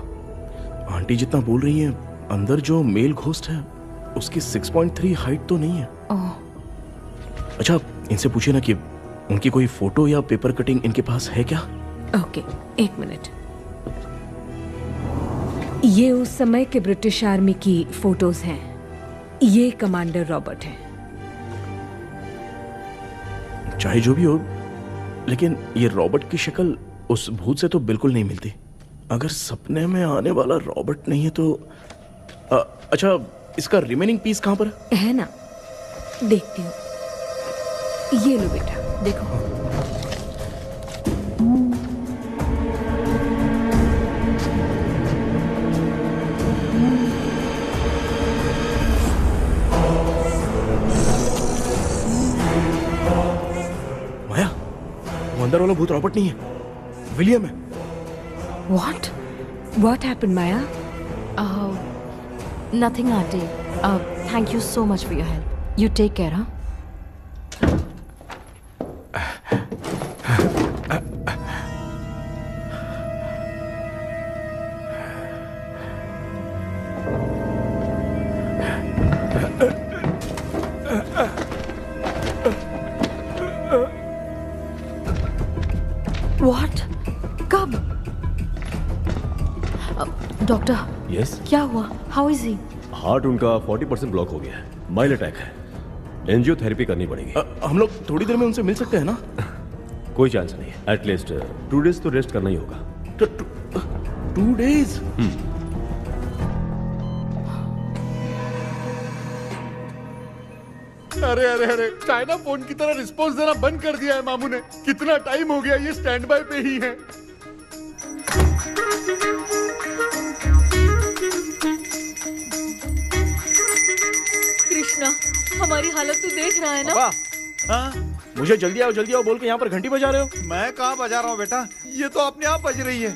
आंटी जितना बोल रही है, अंदर जो मेल घोस्ट है उसकी 6.3 हाइट तो नहीं है। अच्छा इनसे पूछिए ना कि उनकी कोई फोटो या पेपर कटिंग इनके पास है क्या? Okay, 1 minute. ये उस समय के ब्रिटिश आर्मी की फोटोज हैं। ये कमांडर रॉबर्ट हैं। चाहे जो भी हो, लेकिन ये रॉबर्ट की शक्ल उस भूत से तो बिल्कुल नहीं मिलती। अगर सपने में आने वाला रॉबर्ट नहीं है तो अच्छा इसका रिमेनिंग पीस कहाँ पर है ना? देखती हूँ। ये लो बेटा, देखो। माया, वो अंदर वाला भूत रॉबर्ट नहीं है, विलियम है। What happened, Maya? Nothing, Auntie. Thank you so much for your help. You take care, huh? What? कब? डॉक्टर। यस। क्या हुआ? How is he? हार्ट उनका 40% ब्लॉक हो गया है। माइल्ड अटैक है। एंजियोथेरेपी करनी पड़ेगी। हम लोग थोड़ी देर में उनसे मिल सकते हैं ना? कोई चांस नहीं है। एटलीस्ट 2 डेज तो रेस्ट करना ही होगा। 2 डेज? अरे अरे अरे, चाइना फोन की तरह रिस्पॉन्स देना बंद कर दिया है मामू ने। कितना टाइम हो गया ये स्टैंड बाय पे ही है। कृष्णा, हमारी हालत तू देख रहा है ना? हाँ? मुझे जल्दी आओ बोल के यहाँ पर घंटी बजा रहे हो। मैं कहाँ बजा रहा हूँ बेटा, ये तो अपने आप बज रही है।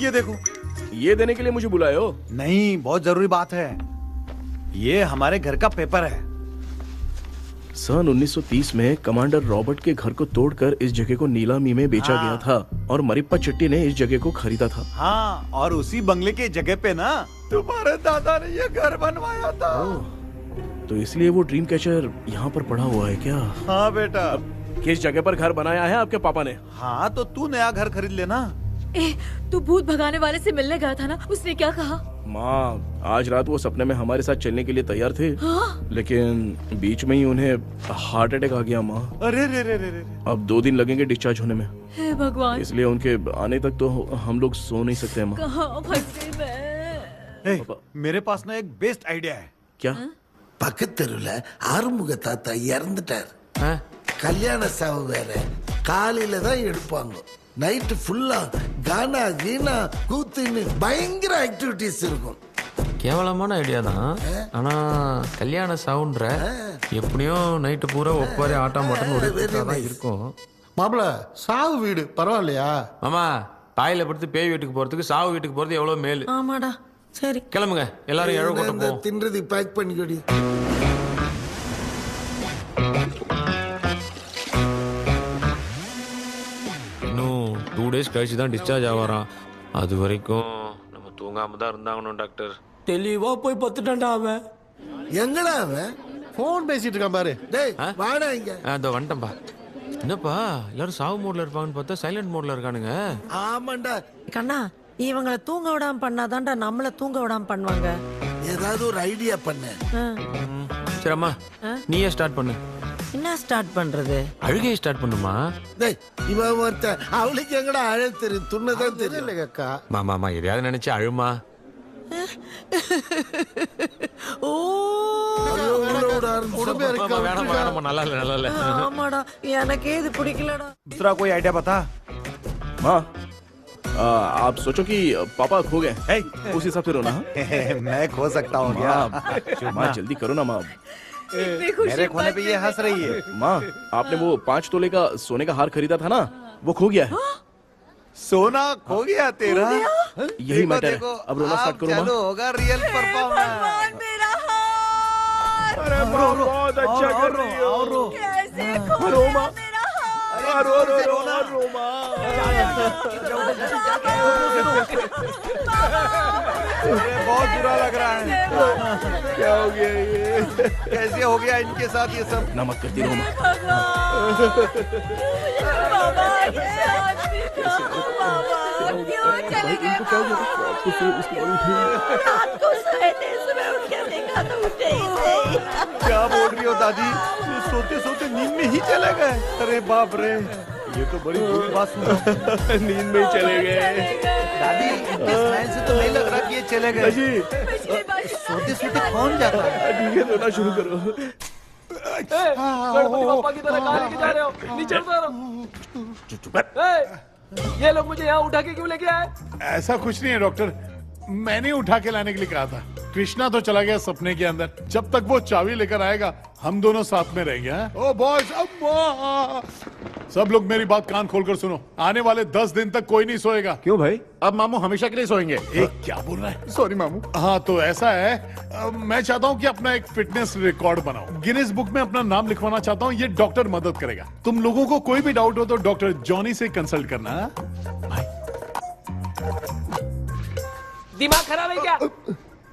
ये देखो। ये देने के लिए मुझे बुलाए हो? नहीं, बहुत जरूरी बात है। ये हमारे घर का पेपर है। सन 1930 में कमांडर रॉबर्ट के घर को तोड़कर इस जगह को नीलामी में बेचा गया था और मरिप्पा चिट्टी ने इस जगह को खरीदा था। हाँ, और उसी बंगले के जगह पे ना तुम्हारे दादा ने ये घर बनवाया था। तो इसलिए वो ड्रीम कैचर यहाँ पर पड़ा हुआ है क्या? हाँ बेटा। किस जगह पर घर बनाया है आपके पापा ने? हाँ, तो तू नया घर खरीद लेना। तू भूत भगाने वाले से मिलने गया था ना, उसने क्या कहा? माँ, आज रात वो सपने में हमारे साथ चलने के लिए तैयार थे। हाँ? लेकिन बीच में ही उन्हें हार्ट अटैक आ गया माँ। अरे रे रे रे रे। अब 2 दिन लगेंगे डिस्चार्ज होने में। हे भगवान। इसलिए उनके आने तक तो हम लोग सो नहीं सकते माँ। कहाँ फंसे मैं? मेरे पास ना एक बेस्ट आइडिया है। क्या? பக்கத்தெருவுல ஆறுமுக தாத்தா இறந்துட்டார். கல்யாண சாவு வேற. காலையில தான் எடுப்பாங்க. நைட் ஃபுல்லா கானா கீனா கூத்துன்னு பயங்கர ஆக்டிவிட்டிஸ் இருக்கும். கேவலமான ஐடியா தான். ஆனா கல்யாண சவுண்ட்ற எப்படியும் நைட்டு பூரா ஒப்பாரி ஆட்டம் போட்டன்னு ஒரு இருக்கும். மாப்பிள, சாவு வீடு பரவாயில்லையா? மாமா, பாயில படுத்து பேய் வீட்டுக்கு போறதுக்கு சாவு வீட்டுக்கு போறது எவ்வளவு மேலு. ஆமாடா. சரி, கிளம்புங்க, எல்லாரும் எழ கூட்டம் போவோம். தின்றது பேக் பண்ணிக்கடி. இன்னும் 2 days கழிச்சு தான் டிஸ்சார்ஜ் ஆவாராம். அது வரைக்கும் நம்ம தூங்காம தான் இருந்தாங்கணும் டாக்டர். தெளிவா போய் பத்துட்டான்டா அவன். எங்கடா அவன்? போன் பேசிட்டு இருக்கான் பாரு. டேய் வாடா இங்க. அதோ வந்துட்டேன்பா. என்னப்பா எல்லாரும் சாவு மோட்ல இருப்பாங்கன்னு பார்த்தா சைலண்ட் மோட்ல இருக்கானுங்க. ஆமாண்டா கண்ணா, இவங்களை தூங்க விடாம பண்ணாதான்டா நம்மள தூங்க விடாம பண்ணுவாங்க. ஏதாவது ஒரு ஐடியா பண்ணு. சரி அம்மா, நீயே ஸ்டார்ட் பண்ணு. என்ன ஸ்டார்ட் பண்றது? அழுகையை ஸ்டார்ட் பண்ணுமா? டேய், இவன் ஒருத்த அவளுக்கு எங்கடா அழ தெரியும், துண்ணதான் தெரியல அக்கா. மாமா எதையாவது நினைச்சு அழுமா. ஓ நல்லா இல்ல. ஆமாடா, எனக்கே இது பிடிக்கலடா. दूसरा कोई आइडिया बता। माँ, आप सोचो कि पापा खो गए, उस हिसाब से रोना। मैं खो सकता हूँ क्या? माँ जल्दी करो ना माँ। मेरे खोने पे ये हंस रही है। माँ, आपने वो 5 तोले का सोने का हार खरीदा था ना, वो खो गया है। सोना खो गया तेरा? यही मैटर है। अब रोना स्टार्ट करो माँ। चलो, होगा रियल परफॉर्मेंस। मेरा हार। अरे बहुत अच्छा कर रही हो। कैसे खो रो माँ। रो माँ। बहुत बुरा लग रहा है। क्या हो गया ये? कैसे हो गया इनके साथ ये सब? नमक करती रहो माँ। क्यों चले गए? रात को सोए थे, सुबह उठ के देखा तो उठे ही नहीं। क्या बोल रही हो दादी? ये सोते सोते नींद में ही चले गए? अरे बाप रे, ये तो बड़ी बुरी बात सुना। नींद में ही चले गए। दादी, इनके स्माइल से तो नहीं लग रहा कि ये चले गए। सोते सोते कौन जाता है? ठीक है, रोना शुरू करो। गणपति बप्पा की तरह कहाँ लेके जा रहे हो? नीचे उतारो। ये लोग मुझे यहाँ उठा के क्यों लेके आए? ऐसा कुछ नहीं है डॉक्टर, मैंने उठा के लाने के लिए कहा था। कृष्णा तो चला गया सपने के अंदर। जब तक वो चाबी लेकर आएगा हम दोनों साथ में रहेंगे। ओ बॉयज, सब लोग मेरी बात कान खोलकर सुनो। आने वाले 10 दिन तक कोई नहीं सोएगा। क्यों भाई? अब मामू हमेशा के लिए सोएंगे। क्या बोल रहा है? सॉरी मामू। हाँ तो ऐसा है, मैं चाहता हूँ कि अपना एक फिटनेस रिकॉर्ड बनाओ। गिनीज बुक में अपना नाम लिखवाना चाहता हूँ। ये डॉक्टर मदद करेगा। तुम लोगों को कोई भी डाउट हो तो डॉक्टर जॉनी से कंसल्ट करना। दिमाग खराब है क्या?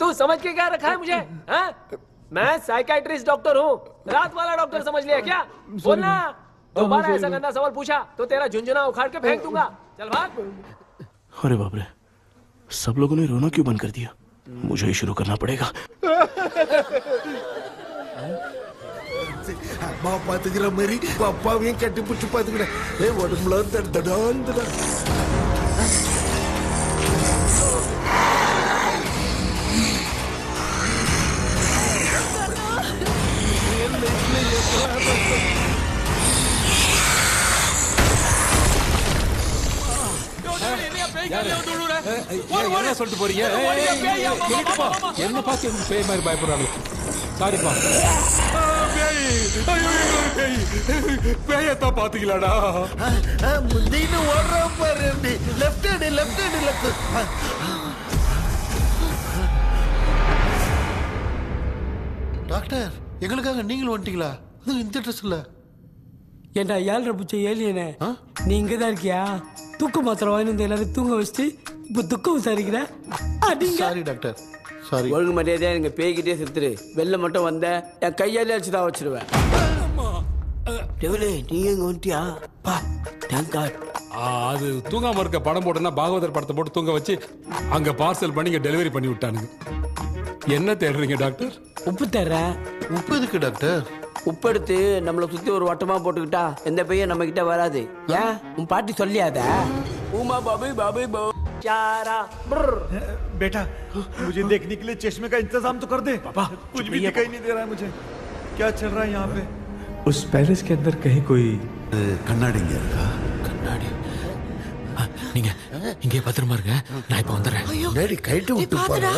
तू समझ के क्या रखा है मुझे? हाँ? मैं साइकियाट्रिस्ट डॉक्टर हूँ, रात वाला डॉक्टर समझ लिया क्या? बोलना, दोबारा ऐसा गंदा सवाल पूछा तो तेरा झुंझुना उखाड़ के फेंक दूंगा। चल भाग। अरे बाप रे, सब लोगों ने रोना क्यों बंद कर दिया? मुझे ही शुरू करना पड़ेगा। அம்மா பாத்துக்கிற மாதிரி அப்பாவையும் கட்டி பிடிச்சி பாத்துக்கிறேன். உடம்புல தடான் தடான். என்ன சொல்லிட்டு போறீங்க என்ன பார்த்து பேய் மாதிரி பயப்படுறாங்க சாரிப்பா பேயத்தான் பாத்தீங்களாடா முந்தின்னு ஓடுற பாரு லெஃப்ட் ஹேண்ட் லெஃப்ட் டாக்டர் எங்களுக்காக நீங்களும் வந்துட்டீங்களா இந்த ட்ரெஸ் இல்ல ஏண்டா 7:30 பூச்ச ஏலியனே நீ இங்க தான் இருக்கியா தூக்க மாத்திரம் வாங்கி வந்து எல்லாரும் தூங்க வச்சுட்டு இப்ப துக்கம் விசாரிக்கிற சாரி டாக்டர் சாரி ஒழுங்கு மரியாதையா எங்க பேய்கிட்டே செத்துரு வெளில மட்டும் வந்த என் கையாலே அடிச்சுதான் வச்சிருவேன் டெவிலே நீ எங்க வந்துட்டியா பா தேங்க் காட் அது தூங்காம இருக்க படம் போட்டோன்னா பாகவதர் படத்தை போட்டு தூங்க வச்சு அங்க பார்சல் பண்ணி இங்க டெலிவரி பண்ணி விட்டானுங்க என்ன தேடுறீங்க டாக்டர் உப்பு தர்றேன் உப்பு எதுக்கு டாக்டர் உப்பு எடுத்து நம்மளை சுத்தி ஒரு வட்டமா போட்டுக்கிட்டா எந்த பையன் நம்ம கிட்ட வராது ஏன் உன் பாட்டி சொல்லியாத உமா பாபி பாபி போ चारा बेटा मुझे देखने के लिए चश्मे का इंतजाम तो कर दे पापा कुछ भी दिखाई नहीं दे रहा है मुझे क्या चल रहा है यहाँ पे उस पैलेस के अंदर कहीं कोई கண்ணாடி கண்ணாடி நீங்க இங்கே பத்திரமா இருங்க நான் இப்ப வந்துடுறேன் டேடி கைட்டு விட்டு போறா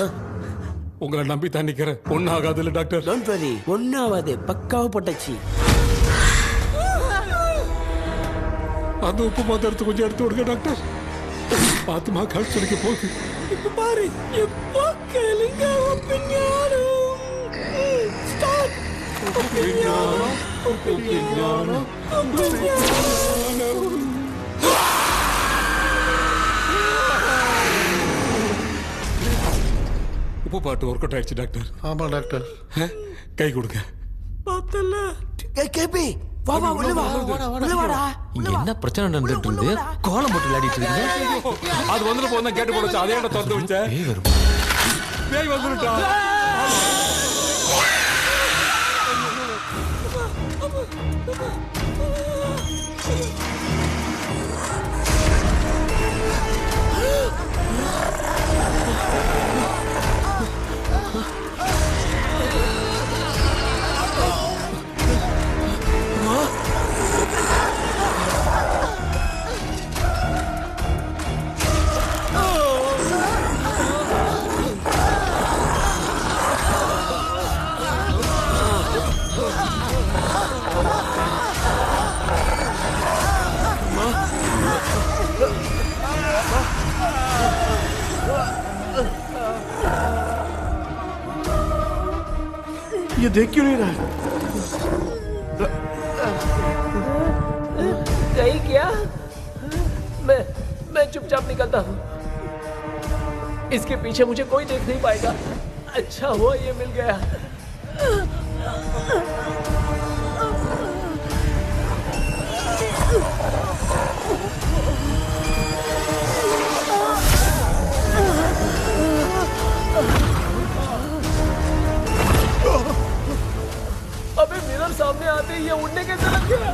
உங்களை நம்பி தான் நிக்கிறேன் ஒன்னும் ஆகாதுல்ல டாக்டர் டோன்ட் வரி ஒன்னும் ஆகாது பக்காவா போட்டாச்சு அந்த உப்பு மாத்திரத்தை கொஞ்சம் எடுத்து விடுங்க டாக்டர் பாத்துமா கழுத்து சொல்லிக்க போகுது இப்ப பாரு எப்போ கேளுங்க ஒப்பிஞானம் ஸ்டார்ட் ஒப்பிஞானம் ஒப்பிஞானம் ஒப்பிஞானம் உப்பு பாட்டு ஒர்க் அவுட் ஆயிடுச்சு டாக்டர் ஆமா டாக்டர் கை கொடுங்க பார்த்தல கேபி வா வா உள்ள வா உள்ள வாடா இங்க என்ன பிரச்சனை நடந்துட்டு இருந்து கோலம் போட்டு விளையாடிட்டு இருக்கீங்க அது வந்துட்டு போனா கேட்டு போடுச்சு அதே இடம் திறந்து வச்சேன் பேய் வரும் பேய் வந்துட்டா ये देख क्यों नहीं रहा? नहीं किया मैं चुपचाप निकलता हूँ इसके पीछे मुझे कोई देख नहीं पाएगा अच्छा हुआ ये मिल गया अबे मिरर सामने आते ही ये उड़ने कैसे लग गया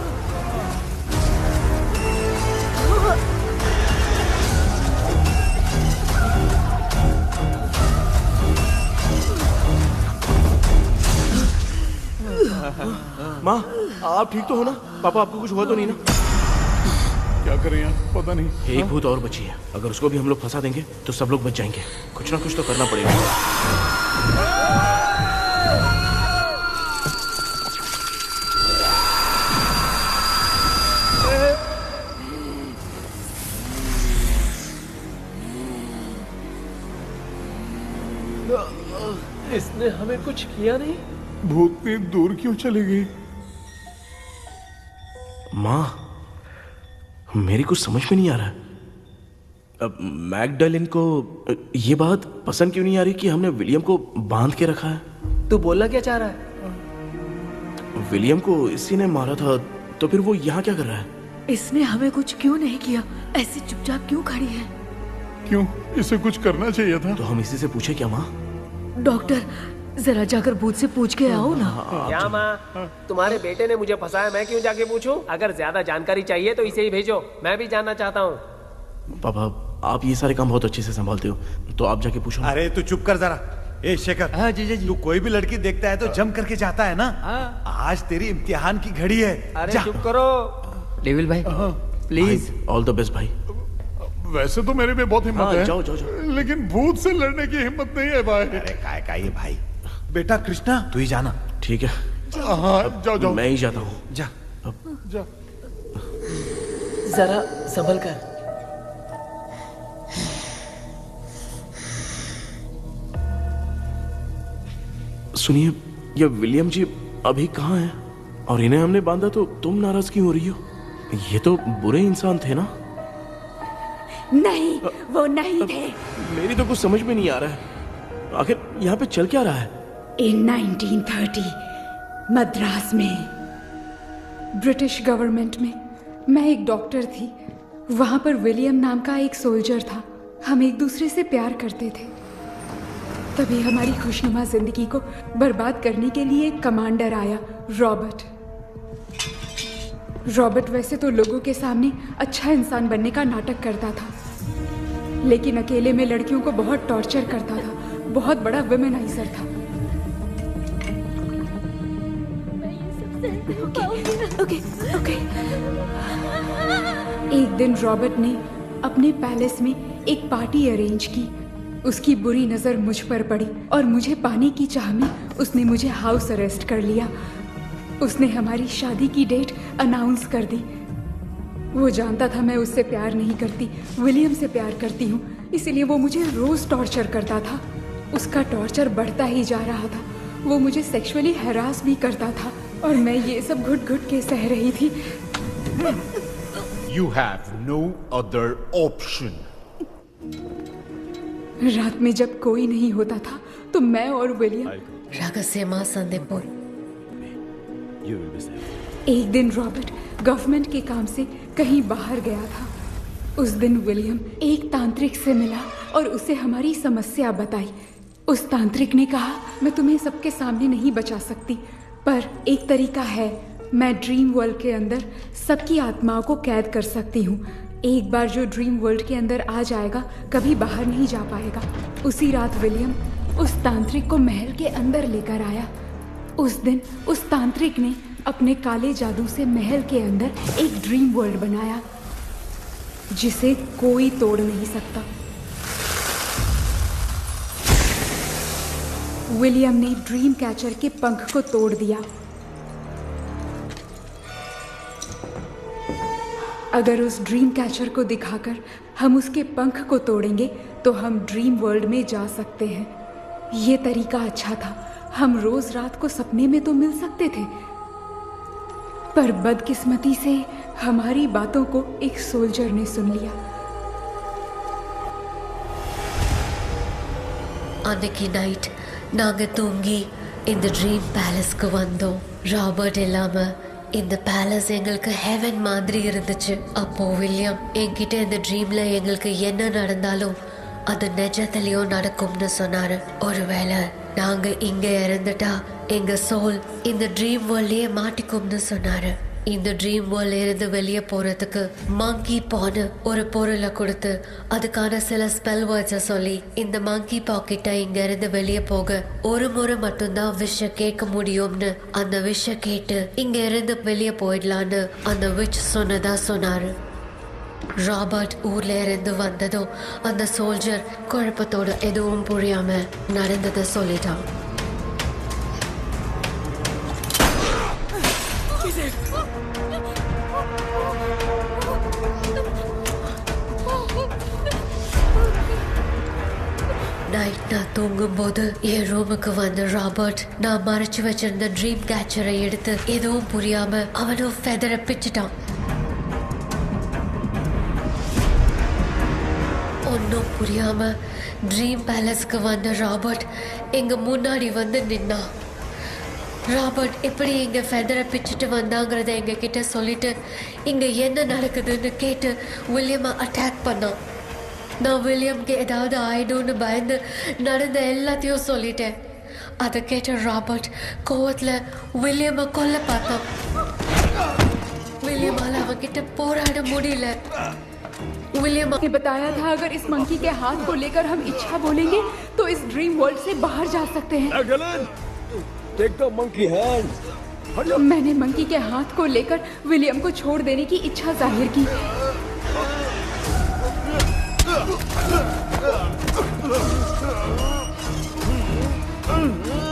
माँ आप ठीक तो हो ना? पापा आपको कुछ हुआ तो नहीं ना? क्या करें यार पता नहीं। एक भूत और बची है, अगर उसको भी हम लोग फंसा देंगे तो सब लोग बच जाएंगे। कुछ ना कुछ तो करना पड़ेगा। इसने हमें कुछ किया नहीं भूतनी दूर क्यों चली गई? माँ मेरी कुछ समझ में नहीं आ रहा। अब मैगडालिन को ये बात पसंद क्यों नहीं आ रही कि हमने विलियम को बांध के रखा है? तू बोलना क्या चाह रहा है? विलियम को इसी ने मारा था, तो फिर वो यहाँ क्या कर रहा है? इसने हमें कुछ क्यों नहीं किया? ऐसे चुपचाप क्यों खड़ी है? क्यों? इसे कुछ करना चाहिए था। तो हम इसी से पूछे क्या माँ? डॉक्टर जरा जाकर भूत से पूछ के आओ ना। क्या माँ तुम्हारे बेटे ने मुझे फंसाया, मैं क्यों जाके पूछूं? अगर ज्यादा जानकारी चाहिए तो इसे ही भेजो, मैं भी जानना चाहता हूँ। पापा आप ये सारे काम बहुत अच्छे से संभालते हो, तो आप जाके पूछो। अरे तू चुप कर जरा। ए शेखर, हाँ जी जी तू कोई भी लड़की देखता है तो जम करके जाता है ना? आज तेरी इम्तिहान की घड़ी है। अरे चुप करो डेविल भाई, प्लीज। ऑल द बेस्ट भाई। वैसे तो मेरे में बहुत हिम्मत हाँ, है। जाओ, जाओ, जाओ। लेकिन भूत से लड़ने की हिम्मत नहीं है भाई। अरे काय काय है भाई। बेटा कृष्णा तू ही जाना। ठीक है। हाँ जाओ जाओ। मैं ही जाता हूँ। जा जा। जरा संभल कर। सुनिए, ये विलियम जी अभी कहाँ हैं? और इन्हें हमने बांधा तो तुम नाराज क्यों हो रही हो? ये तो बुरे इंसान थे ना? नहीं, वो नहीं थे। मेरी तो कुछ समझ में नहीं आ रहा है। आखिर यहाँ पे चल क्या रहा है? इन 1930 मद्रास में ब्रिटिश गवर्नमेंट में मैं एक डॉक्टर थी। वहाँ पर विलियम नाम का एक सोल्जर था। हम एक दूसरे से प्यार करते थे। तभी हमारी खुशनुमा जिंदगी को बर्बाद करने के लिए एक कमांडर आया, रॉबर्ट। रॉबर्ट वैसे तो लोगों के सामने अच्छा इंसान बनने का नाटक करता था, लेकिन अकेले में लड़कियों को बहुत टॉर्चर करता था। बहुत बड़ा वुमेनाइजर था। ओके। एक दिन रॉबर्ट ने अपने पैलेस में एक पार्टी अरेंज की। उसकी बुरी नजर मुझ पर पड़ी और मुझे पाने की चाह में उसने मुझे हाउस अरेस्ट कर लिया। उसने हमारी शादी की डेट अनाउंस कर दी। वो जानता था मैं उससे प्यार नहीं करती, विलियम से प्यार करती हूँ, इसलिए वो मुझे रोज टॉर्चर करता था। उसका टॉर्चर बढ़ता ही जा रहा था। वो मुझे सेक्सुअली हैरास भी करता था और मैं ये सब घुट घुट के सह रही थी। You have no other option. रात में जब कोई नहीं होता था तो मैं और विलियम रहस्यमा संदेपुर। एक दिन रॉबर्ट गवर्नमेंट के काम से कहीं बाहर गया था। उस दिन विलियम एक तांत्रिक से मिला और उसे हमारी समस्या बताई। उस तांत्रिक ने कहा, मैं तुम्हें सबके सामने नहीं बचा सकती, पर एक तरीका है। मैं ड्रीम वर्ल्ड के अंदर सबकी आत्माओं को कैद कर सकती हूँ। एक बार जो ड्रीम वर्ल्ड के अंदर आ जाएगा कभी बाहर नहीं जा पाएगा। उसी रात विलियम उस तांत्रिक को महल के अंदर लेकर आया। उस दिन उस तांत्रिक ने अपने काले जादू से महल के अंदर एक ड्रीम वर्ल्ड बनाया जिसे कोई तोड़ नहीं सकता। विलियम ने ड्रीम कैचर के पंख को तोड़ दिया। अगर उस ड्रीम कैचर को दिखाकर हम उसके पंख को तोड़ेंगे तो हम ड्रीम वर्ल्ड में जा सकते हैं। ये तरीका अच्छा था। हम रोज रात को सपने में तो मिल सकते थे, पर बदकिस्मती से हमारी बातों को एक सोल्जर ने सुन लिया। அன்னைக்கு நைட் நாங்க தூங்கி இந்த ட்ரீம் பேலஸ்க்கு வந்தோம். ராபர்ட் இல்லாம இந்த பேலஸ் எங்களுக்கு ஹெவன் மாதிரி இருந்துச்சு. அப்போ வில்லியம் என்கிட்ட இந்த ட்ரீம்ல எங்களுக்கு என்ன நடந்தாலும் அது நிஜத்திலயும் நடக்கும்னு சொன்னாரு. ஒருவேளை நாங்க இங்க இறந்துட்டா எங்க சோல் இந்த ட்ரீம் வேர்ல்ட்லயே மாட்டிக்கும்னு சொன்னாரு. இந்த ட்ரீம் வேர்ல்ட்ல இருந்து வெளியே போறதுக்கு மங்கி பான்னு ஒரு பொருளை கொடுத்து அதுக்கான சில ஸ்பெல் வேர்ட்ஸை சொல்லி இந்த மங்கி பாக்கெட்டை இங்க இருந்து வெளியே போக ஒரு முறை மட்டும்தான் விஷ கேட்க முடியும்னு அந்த விஷ கேட்டு இங்க இருந்து வெளியே போயிடலான்னு அந்த விச் சொன்னதா சொன்னாரு. ராபர்ட் ஊர்ல இருந்து வந்ததும் அந்த சோல்ஜர் குழப்பத்தோட எதுவும் புரியாம நடந்ததை சொல்லிட்டான். நைட் நான் தூங்கும்போது என் ரூமுக்கு வந்த ராபர்ட் நான் மறைச்சு வச்சிருந்த ட்ரீம் கேச்சரை எடுத்து எதுவும் புரியாம அவனும் ஃபெதரை பிச்சுட்டான். ஒன்னும் புரியாம ட்ரீம் பேலஸ்க்கு வந்த ராபர்ட் எங்க முன்னாடி வந்து நின்னான். ராபர்ட் எப்படி இங்க ஃபெதரை பிச்சுட்டு வந்தாங்கிறத எங்க கிட்ட சொல்லிட்டு இங்க என்ன நடக்குதுன்னு கேட்டு வில்லியமை அட்டாக் பண்ணான். நான் வில்லியம்க்கு ஏதாவது ஆயிடும்னு பயந்து நடந்த எல்லாத்தையும் சொல்லிட்டேன். அதை கேட்ட ராபர்ட் கோவத்துல வில்லியமை கொல்ல பார்த்தான். विलियम அவன்கிட்ட போராட முடியல. विलियम ने बताया था अगर इस मंकी के हाथ को लेकर हम इच्छा बोलेंगे तो इस ड्रीम वर्ल्ड से बाहर जा सकते हैं। Take the monkey hand. मैंने मंकी के हाथ को लेकर विलियम को छोड़ देने की इच्छा जाहिर की।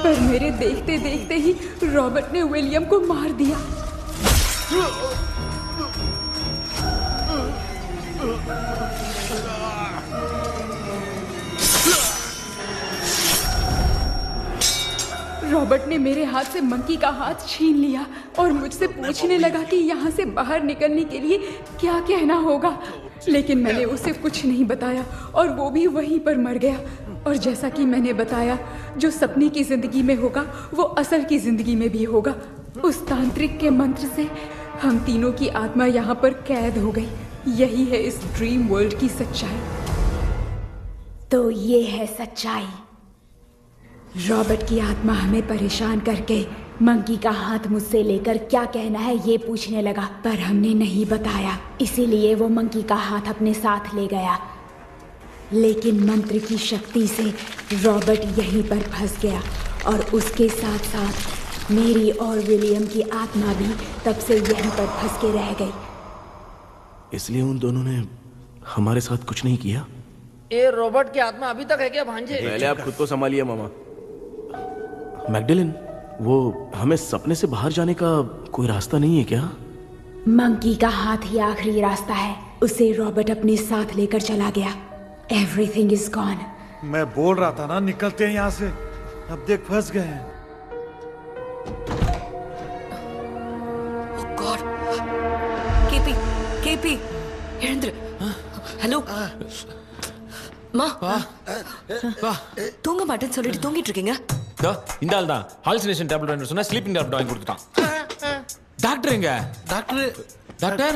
पर मेरे देखते देखते ही रॉबर्ट ने विलियम को मार दिया। रॉबर्ट ने मेरे हाथ से मंकी का हाथ छीन लिया और मुझसे पूछने लगा कि यहाँ से बाहर निकलने के लिए क्या कहना होगा, लेकिन मैंने उसे कुछ नहीं बताया और वो भी वहीं पर मर गया। और जैसा कि मैंने बताया, जो सपने की जिंदगी में होगा वो असल की जिंदगी में भी होगा। उस तांत्रिक के मंत्र से हम तीनों की आत्मा यहाँ पर कैद हो गई। यही है इस ड्रीम वर्ल्ड की सच्चाई। तो ये है सच्चाई। रॉबर्ट की आत्मा हमें परेशान करके मंकी का हाथ मुझसे लेकर क्या कहना है ये पूछने लगा, पर हमने नहीं बताया, इसीलिए वो मंकी का हाथ अपने साथ ले गया। लेकिन मंत्र की शक्ति से रॉबर्ट यहीं पर फंस गया और उसके साथ साथ मेरी और विलियम की आत्मा भी तब से यहीं पर फंस के रह गई। इसलिए उन दोनों ने हमारे साथ कुछ नहीं किया। ये रॉबर्ट की आत्मा अभी तक है क्या भांजे? पहले आप खुद को संभालिए मामा। मैगडेलिन, वो हमें सपने से बाहर जाने का कोई रास्ता नहीं है क्या? मंकी का हाथ ही आखिरी रास्ता है। उसे रॉबर्ट अपने साथ लेकर चला गया। Everything is gone. मैं बोल रहा था ना, निकलते हैं यहाँ से। अब देख फंस गए हैं। गॉड, केपी, वीरेंद्र, हेलो மா தூங்க மாட்டேன்னு சொல்லிட்டு தூங்கிட்டு இருக்கீங்க? இந்த ஆள் தான் ஹாலுசினேஷன் டேப்லெட் வாங்கி சொன்னா ஸ்லீப்பிங் டேப்லெட் வாங்கி கொடுத்துட்டான். டாக்டர் எங்க? டாக்டர்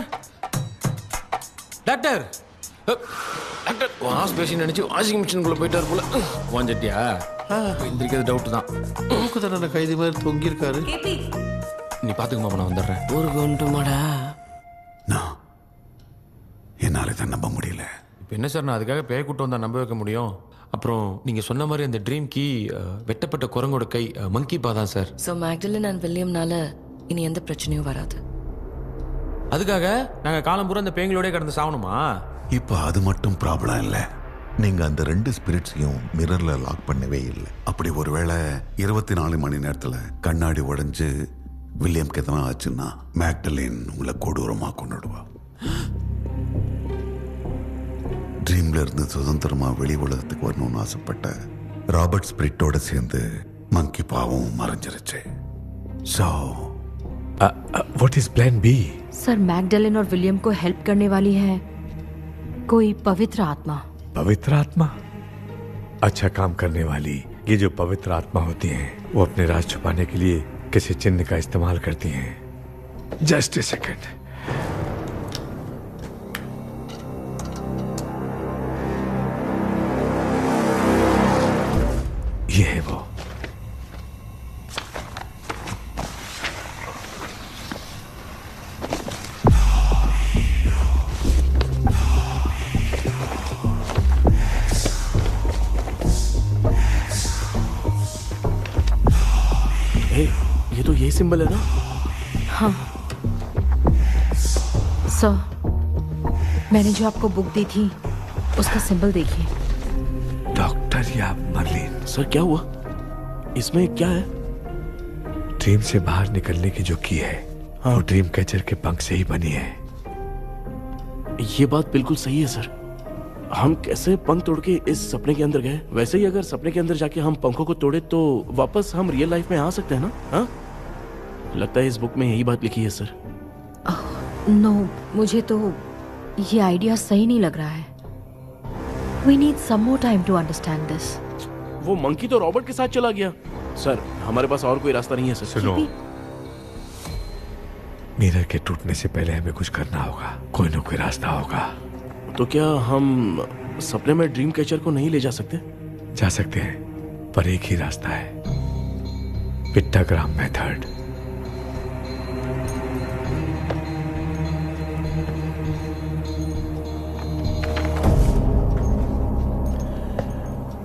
வாஷ் பேஷன் நினைச்சு வாஷிங் மிஷினுக்குள்ள போயிட்டாரு போல. வாஞ்சிட்டியா? எந்திரிக்கிறது டவுட் தான். தூக்கு தண்டனை கைதி மாதிரி தொங்கி இருக்காரு. நீ பாத்துக்க மாமா, நான் வந்துடுறேன். ஊருக்கு வந்துட்டுமாடா? என்னால இதை நம்ப முடியல. இப்போ என்ன சார், நான் அதுக்காக பேய் கூட்டம் வந்தா நம்ப வைக்க முடியும்? அப்புறம் நீங்க சொன்ன மாதிரி அந்த ட்ரீம் கீ வெட்டப்பட்ட குரங்கோட கை மங்கி பா தான் சார். ஸோ மேக்டலின் அண்ட் வில்லியம்னால இனி எந்த பிரச்சனையும் வராது. அதுக்காக நாங்க காலம் பூரா அந்த பேய்களோட கடந்து சாவணுமா? இப்போ அது மட்டும் ப்ராப்ளம் இல்லை. நீங்க அந்த 2 ஸ்பிரிட்ஸையும் மிரர்ல லாக் பண்ணவே இல்லை. அப்படி ஒருவேளை 24 மணி நேரத்துல கண்ணாடி உடைஞ்சு வில்லியம்க்கு எதனா ஆச்சுன்னா மேக்டலின் உங்களை கொடூரமா கொண்டுடுவா. ட்ரீம்ல இருந்து சுதந்திரமா வெளி உலகத்துக்கு வரணும்னு ஆசைப்பட்ட ராபர்ட் ஸ்பிரிட்டோட சேர்ந்து மங்கி பாவும் மறைஞ்சிருச்சு. So, what is plan B? Sir, Magdalene और विलियम को हेल्प करने वाली है कोई पवित्र आत्मा। पवित्र आत्मा? अच्छा काम करने वाली ये जो पवित्र आत्मा होती हैं, वो अपने राज छुपाने के लिए किसी चिन्ह का इस्तेमाल करती हैं। Just a second. ये है वो। ये तो यही सिंबल है ना? हाँ सर, मैंने जो आपको बुक दी थी उसका सिंबल देखिए। डॉक्टर या मर्लिन? सर क्या हुआ? इसमें क्या है? ड्रीम से बाहर निकलने की जो की है, हाँ, वो ड्रीम कैचर के पंख से ही बनी है। ये बात बिल्कुल सही है सर। हम कैसे पंख तोड़ के इस सपने के अंदर गए? वैसे ही अगर सपने के अंदर जाके हम पंखों को तोड़े तो वापस हम रियल लाइफ में आ सकते हैं ना? हाँ, लगता है इस बुक में यही बात लिखी है सर। नो, मुझे तो ये आइडिया सही नहीं लग रहा है। We need some more time to understand this. वो मंकी तो रॉबर्ट के साथ चला गया। सर, हमारे पास और कोई रास्ता नहीं है सर। सुनो, मिरर के टूटने से पहले हमें कुछ करना होगा। कोई ना कोई रास्ता होगा। तो क्या हम सपने में ड्रीम कैचर को नहीं ले जा सकते? जा सकते हैं, पर एक ही रास्ता है, पिट्टाग्राम मेथड।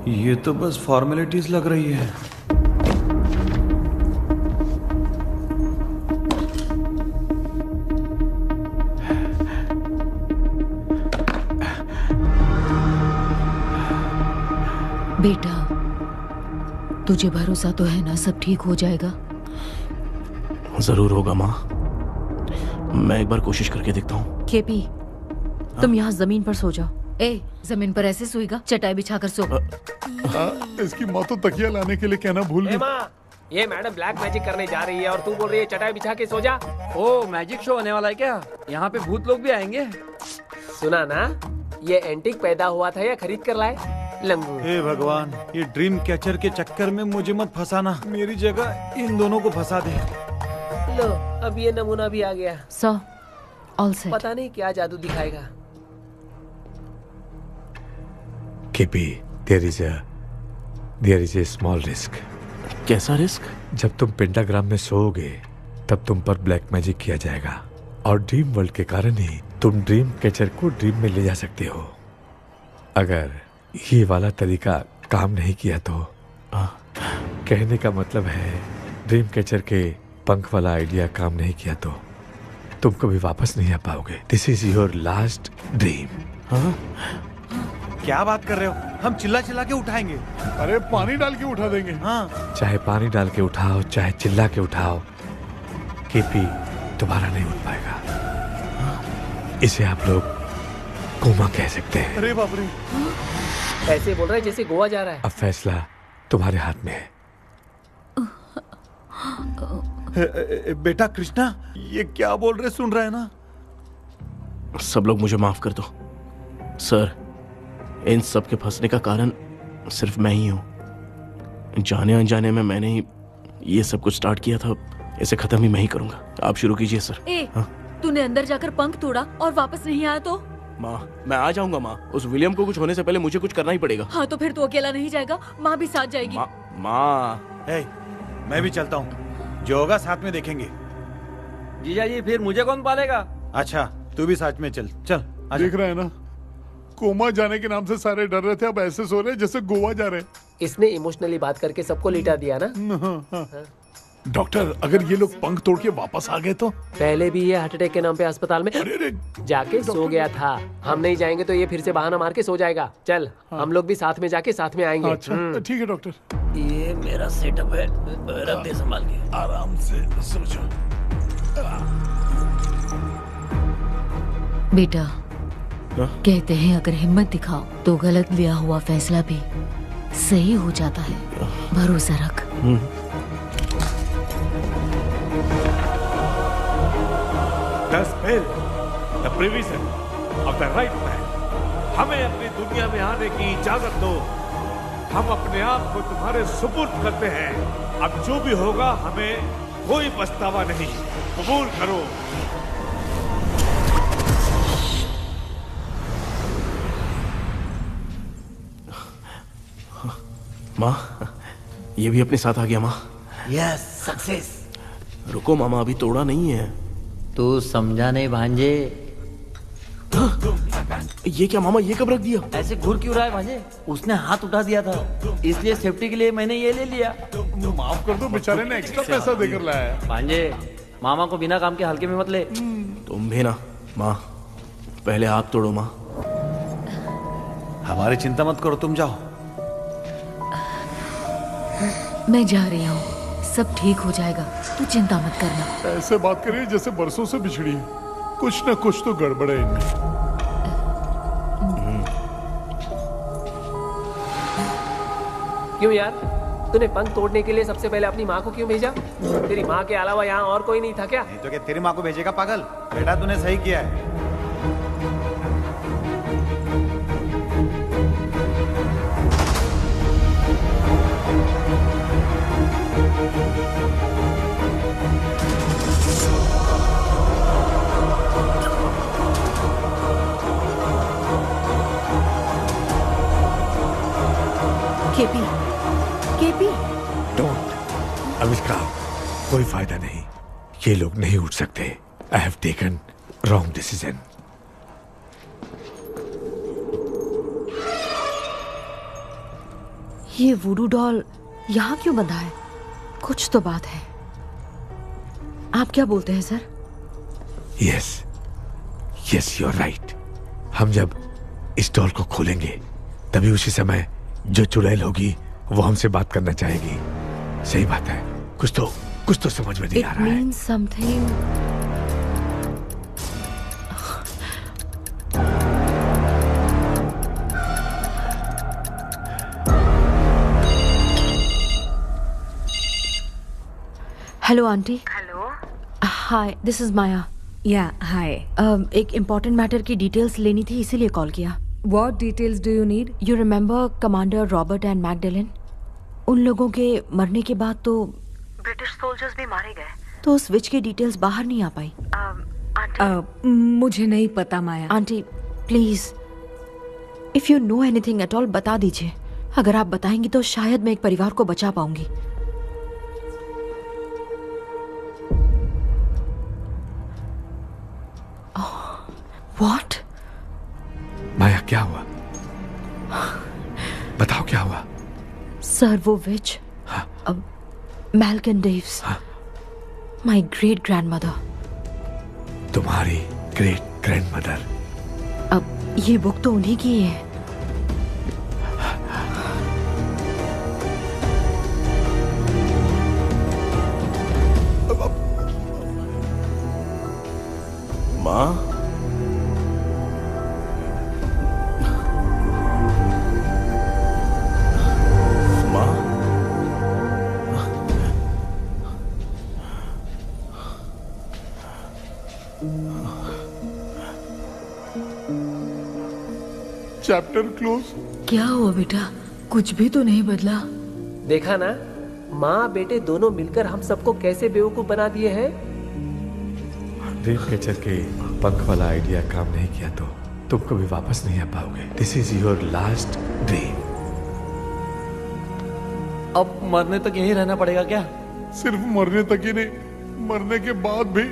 ये तो बस फॉर्मेलिटीज लग रही है। बेटा, तुझे भरोसा तो है ना सब ठीक हो जाएगा? जरूर होगा माँ, मैं एक बार कोशिश करके देखता हूँ। केपी, तुम यहाँ जमीन पर सो जाओ। ए, जमीन पर ऐसे सोएगा? चटाई बिछाकर सो। इसकी माँ तो तकिया लाने के लिए कहना भूल गई। माँ, ये मैडम ब्लैक मैजिक करने जा रही है और तू बोल रही है चटाई बिछा के सो जा। ओ, मैजिक शो होने वाला है क्या? यहाँ पे भूत लोग भी आएंगे। सुना ना, ये एंटीक पैदा हुआ था या खरीद कर लाए? लंगू। हे भगवान, ये ड्रीम कैचर के चक्कर में मुझे मत फंसाना, मेरी जगह इन दोनों को फंसा दे। लो, अब ये नमूना भी आ गया। सो, ऑल सेट। पता नहीं क्या जादू दिखाएगा। KP, there is a small risk। कैसा रिस्क? जब तुम पेंटाग्राम में सोओगे तब तुम पर ब्लैक मैजिक किया जाएगा और ड्रीम वर्ल्ड के कारण ही तुम ड्रीम कैचर को ड्रीम में ले जा सकते हो। अगर ये वाला तरीका काम नहीं किया तो कहने का मतलब है ड्रीम कैचर के पंख वाला आइडिया काम नहीं किया तो तुम कभी वापस नहीं आ पाओगे। This is your last dream. क्या बात कर रहे हो? हम चिल्ला चिल्ला के उठाएंगे। अरे पानी डाल के उठा देंगे। हाँ, चाहे पानी डाल के उठाओ, चाहे चिल्ला के उठाओ, केपी दोबारा नहीं उठ पाएगा। इसे आप लोग कोमा कह सकते हैं। अरे बाप रे, ऐसे बोल रहा है जैसे गोवा जा रहा है। अब फैसला तुम्हारे हाथ में है। बेटा कृष्णा, ये क्या बोल रहे, सुन रहा है ना? सब लोग मुझे माफ कर दो सर, इन सब के फंसने का कारण सिर्फ मैं ही हूँ। जाने अनजाने में मैंने ही ये सब कुछ स्टार्ट किया था, इसे खत्म ही मैं ही करूंगा। आप शुरू कीजिए सर। तूने अंदर जाकर पंख तोड़ा और वापस नहीं आया तो? माँ, मैं आ जाऊंगा माँ। उस विलियम को कुछ होने से पहले मुझे कुछ करना ही पड़ेगा। हाँ, तो फिर तू अकेला नहीं जाएगा, माँ भी साथ जाएगी। माँ, मैं भी चलता हूँ, जो होगा साथ में देखेंगे। जीजा जी, फिर मुझे कौन पालेगा? अच्छा, तू भी साथ में चल। चल, देख रहे हैं ना, कोमा जाने के नाम से सारे डर रहे थे, अब ऐसे सो रहे जैसे गोवा जा रहे। इसने इमोशनली बात करके सबको लिटा दिया ना। डॉक्टर, अगर ये लोग पंख तोड़ के वापस आ गए तो? पहले भी ये हार्ट अटैक के नाम पे अस्पताल में जाके सो गया था। हम नहीं जाएंगे तो ये फिर से बहाना मार के सो जाएगा। चल, हम लोग भी साथ में जाके साथ में आएंगे। अच्छा, ठीक है डॉक्टर। ये मेरा सेटअप है, रख दे संभाल के। आराम से सो जाओ। बेटा, कहते हैं अगर हिम्मत दिखाओ तो गलत लिया हुआ फैसला भी सही हो जाता है। भरोसा रख। The spell, the provision of the right man। हमें अपनी दुनिया में आने की इजाजत दो। हम अपने आप को तुम्हारे सुपुर्द करते हैं। अब जो भी होगा हमें कोई पछतावा नहीं। कबूल करो। माँ, ये भी अपने साथ आ गया। माँ, यस, सक्सेस। रुको मामा, अभी तोड़ा नहीं है। तू समझा नहीं भांजे। ये क्या मामा, ये कब रख दिया? ऐसे घूर क्यों रहा है भांजे? उसने हाथ उठा दिया था, इसलिए सेफ्टी के लिए मैंने ये ले लिया। माफ कर दो, बेचारे ने एक्स्ट्रा पैसा देकर लाया है। भांजे, मामा को बिना काम के हल्के में मत ले। तुम भी ना। माँ, पहले आप तोड़ो। माँ, हमारी चिंता मत करो, तुम जाओ। मैं जा रही हूँ, सब ठीक हो जाएगा, तू चिंता मत करना। ऐसे बात करिए जैसे बरसों से बिछड़ी है। कुछ न कुछ तो गड़बड़ है इनमें। क्यों यार, तूने पंख तोड़ने के लिए सबसे पहले अपनी माँ को क्यों भेजा? तेरी माँ के अलावा यहाँ और कोई नहीं था क्या? नहीं तो क्या तेरी माँ को भेजेगा पागल? बेटा तूने सही किया है। KP, KP, don't. आविष्कार, कोई फायदा नहीं। ये लोग नहीं उठ सकते। I have taken wrong decision. ये वुडू डॉल यहाँ क्यों बंधा है? कुछ तो बात है। आप क्या बोलते हैं sir? Yes, yes, you are right. हम जब इस डॉल को खोलेंगे तभी उसी समय जो चुड़ैल होगी वो हमसे बात करना चाहेगी। सही बात है, कुछ तो समझ में नहीं आ It रहा है। means something. Hello aunty. Hello. Hi, this is Maya. Yeah hi. एक इम्पोर्टेंट मैटर की डिटेल्स लेनी थी, इसीलिए कॉल किया। What details do you need? You remember commander Robert and Magdalene? उन लोगों के मरने के बाद तो ब्रिटिश सोल्जर्स भी मारे गए। तो उस विच की डिटेल्स बाहर नहीं आ पाई। मुझे नहीं पता Maya. Aunty please, if you know anything at all बता दीजिए। अगर आप बताएंगी तो शायद मैं एक परिवार को बचा पाऊंगी। व्हाट? माया क्या हुआ? बताओ क्या हुआ? सर वो विच मैल्कन डेव्स, माय ग्रेट ग्रैंडमदर। तुम्हारी ग्रेट ग्रैंडमदर? अब ये बुक तो उन्हीं की है। माँ, चैप्टर क्लोज। क्या हुआ बेटा? कुछ भी तो नहीं बदला। देखा ना, माँ बेटे दोनों मिलकर हम सबको कैसे बेवकूफ बना दिए हैं। ड्रीम कैचर के पंख वाला आइडिया काम नहीं किया तो तुम कभी वापस नहीं आ पाओगे। This is your last dream. अब मरने तक यहीं रहना पड़ेगा क्या? सिर्फ मरने तक ही नहीं, मरने के बाद भी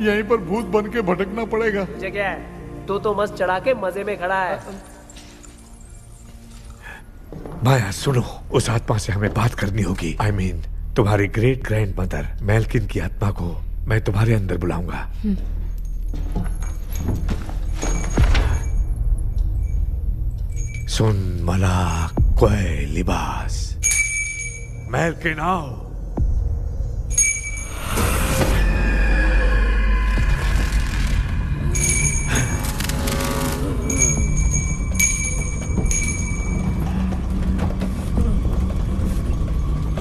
यहीं पर भूत बन के भटकना पड़ेगा। जगह है तो मस्त चढ़ा के मजे में खड़ा है। माया सुनो, उस आत्मा से हमें बात करनी होगी। I mean, तुम्हारी ग्रेट ग्रैंड मदर मेल्किन की आत्मा को मैं तुम्हारे अंदर बुलाऊंगा। सुन मला कोई लिबास, मेल्किन आओ।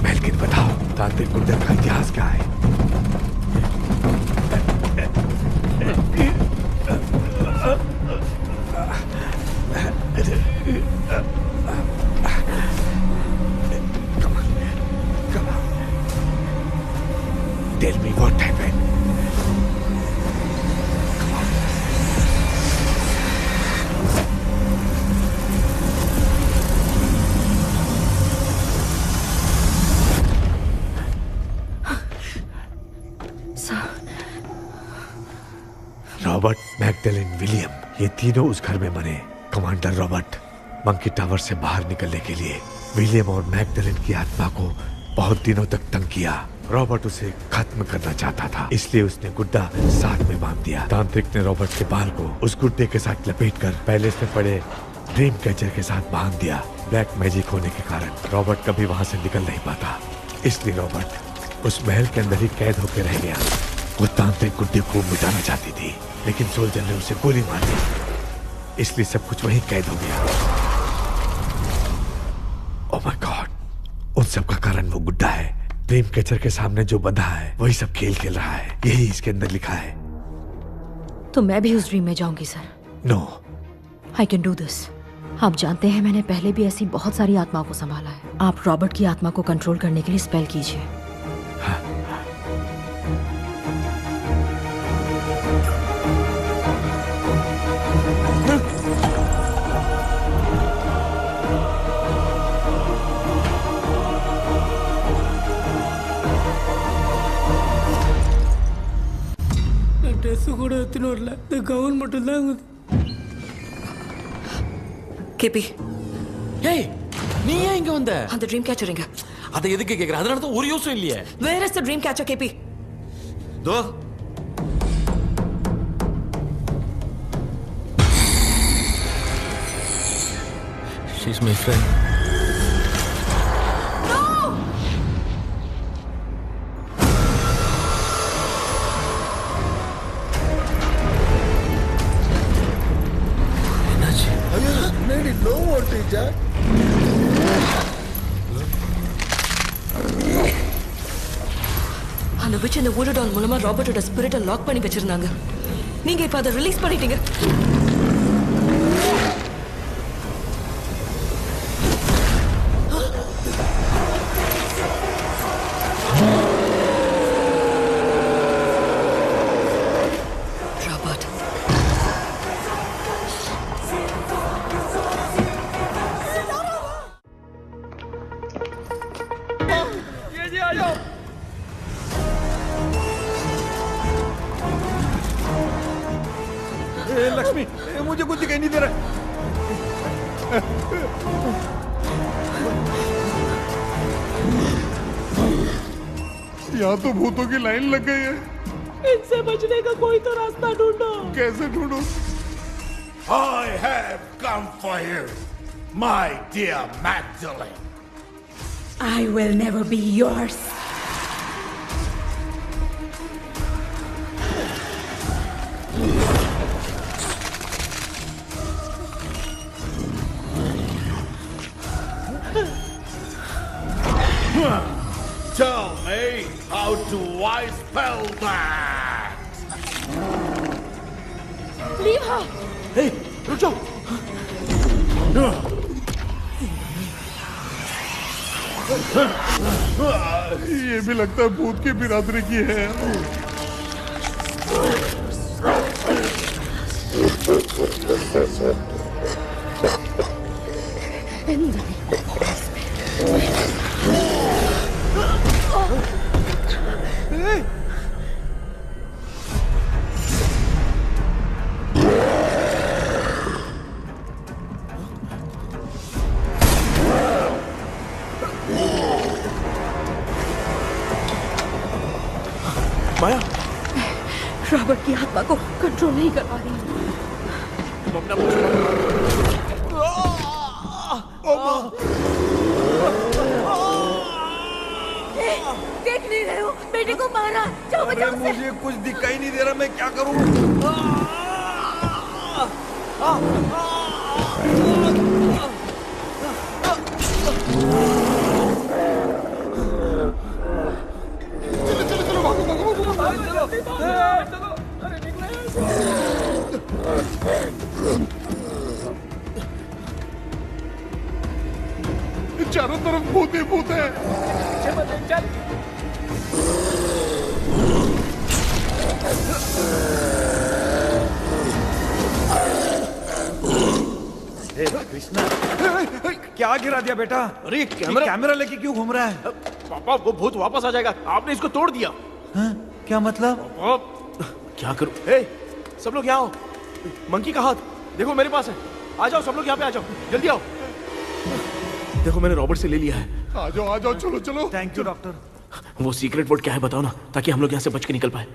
मेल्किन बताओ, तांत्रिक गुंडर का इतिहास क्या है? Tell me what happened. Robert, Magdalene, William, ये तीनों उस घर में मरे। कमांडर रॉबर्ट मंकी टावर से बाहर निकलने के लिए विलियम और मैगडेलिन की आत्मा को बहुत दिनों तक तंग किया। रॉबर्ट उसे खत्म करना चाहता था, इसलिए उसने गुड्डा साथ में बांध दिया। तांत्रिक ने रॉबर्ट के बाल को उस गुड्डे के साथ लपेटकर पैलेस में पड़े ड्रीम कैचर के साथ बांध दिया। ब्लैक मैजिक होने के कारण रॉबर्ट कभी वहां से निकल नहीं पाता, इसलिए रॉबर्ट उस महल के अंदर ही कैद होकर रह गया। वो तांत्रिक गुड्डे को मिटाना चाहती थी, लेकिन सोल्जर ने उसे गोली मार दी, इसलिए सब कुछ वहीं कैद हो गया। ओह माय गॉड, उन सब का कारण वो गुड्डा है। ड्रीम कैचर के सामने जो बंधा है वही सब खेल खेल रहा है, यही इसके अंदर लिखा है। तो मैं भी उस ड्रीम में जाऊंगी sir? No, I can do this. आप जानते हैं मैंने पहले भी ऐसी बहुत सारी आत्माओं को संभाला है। आप रॉबर्ट की आत्मा को कंट्रोल करने के लिए स्पेल कीजिए। ட்ரெஸ் கூட எடுத்துன்னு வரல, இந்த கவுன் மட்டும் தான் இருக்குது. கேபி, ஏய் நீ ஏன் இங்க வந்த? அந்த ட்ரீம் கேச்சர் எங்க? அதை எதுக்கு கேக்குற? அதனால தான் ஒரு யூஸும் இல்லையே. Where is the dream catcher, கேபி? தோ She's my friend. அந்த விட்ச் இந்த ஊடடால் மூலமா ராபர்ட்டோட ஸ்பிரிட்டை லாக் பண்ணி வச்சிருந்தாங்க. நீங்க இப்ப அதை ரிலீஸ் பண்ணிட்டீங்க. ராபர்ட், लक्ष्मी, मुझे कुछ दिखाई नहीं दे रहा। यहाँ तो भूतों की लाइन लग गई है। इनसे बचने का कोई तो रास्ता ढूंढो। कैसे ढूंढो? I have come for you, my dear Magdalene. I will never be yours. Tell me, how do I spell that? Leave her. Hey, रुक जाओ। ये भी लगता है भूत की बिरादरी की है। माया, रॉबर्ट की आत्मा को कंट्रोल नहीं कर पा रही हूँ। देख नहीं रहे हो, बेटे को मारा। जाओ बचाओ उसे। मुझे कुछ दिखाई नहीं दे रहा, मैं क्या करूं? चारों तरफ भूत ही भूत है। कृष्णा, क्या गिरा दिया बेटा? अरे कैमरा लेके क्यों घूम रहा है? पापा, वो भूत वापस आ जाएगा। आपने इसको तोड़ दिया। क्या मतलब? क्या करूं? सब लोग यहाँ आओ। मंकी का हाथ देखो मेरे पास है। आ जाओ सब लोग यहाँ पे, आ जाओ, जल्दी आओ। देखो मैंने रॉबर्ट से ले लिया है। आ जाओ, चलो चलो। Thank you doctor. वो सीक्रेट वर्ड क्या है बताओ ना, ताकि हम लोग यहाँ से बच के निकल पाए।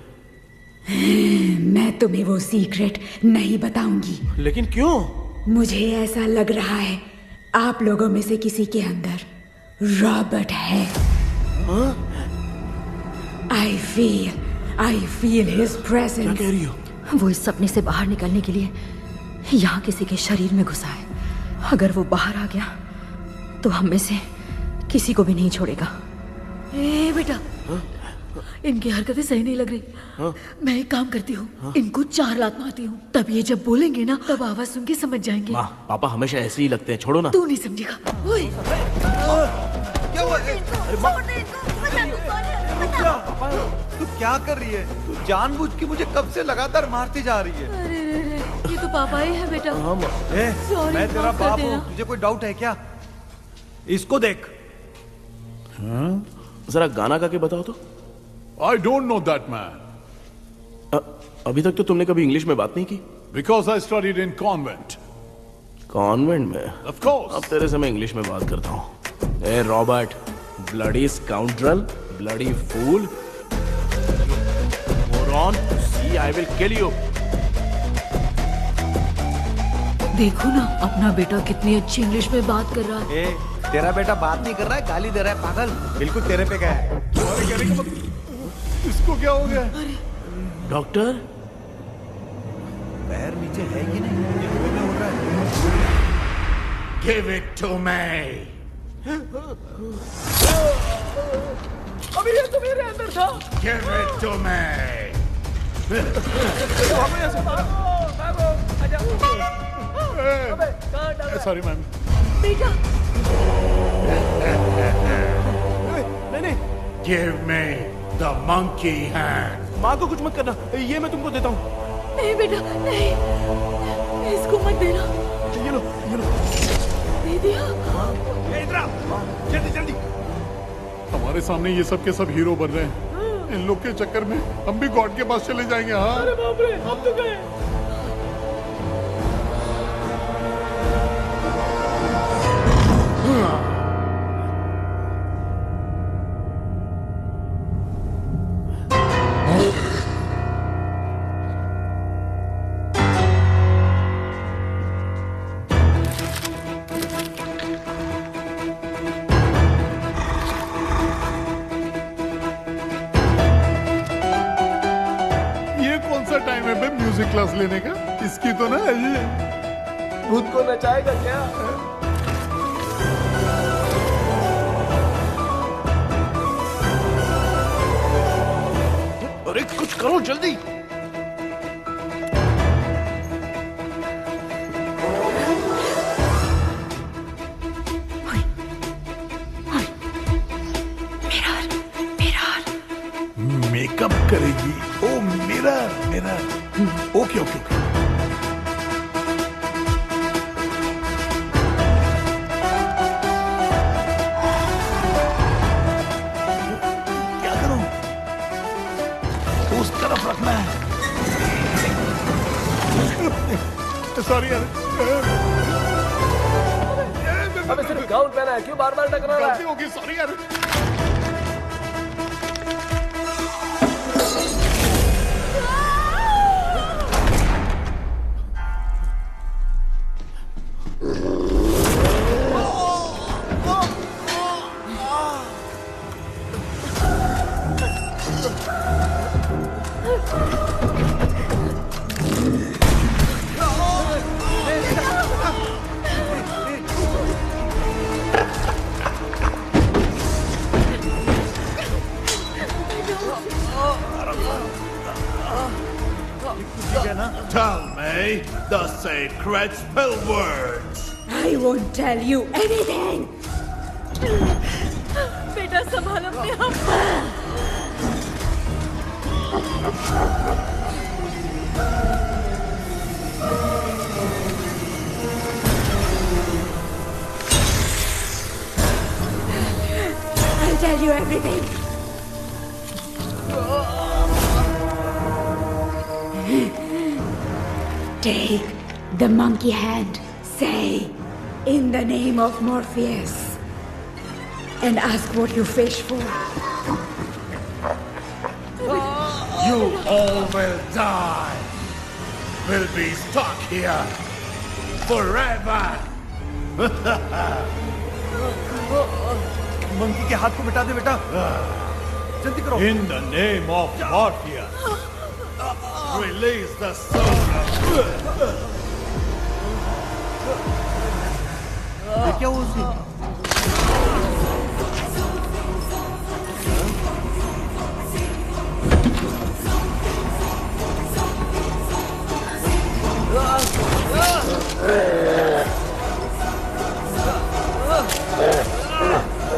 मैं तुम्हें वो सीक्रेट नहीं बताऊंगी। लेकिन क्यों? मुझे ऐसा लग रहा है आप लोगों में से किसी के अंदर रॉबर्ट है। I feel his presence. क्या कह रही हो? वो इस सपने से बाहर निकलने के लिए यहाँ किसी के शरीर में घुसा है। अगर वो बाहर आ गया तो हम में से किसी को भी नहीं छोड़ेगा। ए बेटा, इनकी हरकतें सही नहीं लग रही। मैं एक काम करती हूँ, इनको 4 लात मारती हूँ, तब ये जब बोलेंगे ना तब आवाज सुन के समझ जाएंगे। पापा हमेशा ऐसे ही लगते हैं, छोड़ो ना। तू नहीं समझेगा। क्या हुआ? तू क्या कर रही है? तू जानबूझ के मुझे कब से लगातार मारती जा रही है। अरे ये तो पापा ही है बेटा। Sorry, मैं तेरा माफ कर बाप देना। हूँ, तुझे कोई डाउट है क्या? इसको देख। जरा गाना गा के बताओ तो। I don't know that man. अभी तक तो तुमने कभी इंग्लिश में बात नहीं की। Because I studied in convent. Convent में? Of course. अब तेरे से मैं इंग्लिश में बात करता हूँ। ए Robert, bloody scoundrel, bloody fool, moron, see I will kill you. देखो ना अपना बेटा कितनी अच्छी इंग्लिश में बात कर रहा है। तेरा बेटा बात नहीं कर रहा है, गाली दे रहा है पागल। बिल्कुल तेरे पे गया है। इसको क्या हो गया? डॉक्टर, पैर नीचे है कि नहीं? ये गोल में उड़ रहा है। Give it to me. अभी ये तो मेरे अंदर था। Give it to me. भागो, आजा। अबे, कहाँ डाला? Sorry ma'am. बेटा नहीं। Give me the monkey hand. माँ को कुछ मत करना, ये मैं तुमको देता हूँ। नहीं बेटा नहीं, इसको मत देना। ये लो। दे दिया। इधर आओ, जल्दी। हमारे सामने ये सब के सब हीरो बन रहे हैं। इन लोग के चक्कर में हम भी गॉड के पास चले जाएंगे। हाँ। अरे बाप रे, हम तो गए। टाइम है बे म्यूजिक क्लास लेने का? इसकी तो ना खुद को नचाएगा क्या? अरे कुछ करो जल्दी। मेकअप करेगी। ओ मिरर। ओके। क्या करूं? उस तरफ रखना है। सॉरी यार। अबे सिर्फ गाउन पहना है, क्यों बार-बार टकरा रहा है? गलती होगी, सॉरी यार। Tell me the sacred spell words. I won't tell you anything. बेटा संभाल अपने आप। I'll tell you everything. Take the monkey hand, say, in the name of Morpheus, and ask what you fish for. You all will die. Will be stuck here forever. Monkey के हाथ को मिटा दे बेटा, जल्दी करो। In the name of Morpheus, release the soul of... ये क्या हुआ उसे?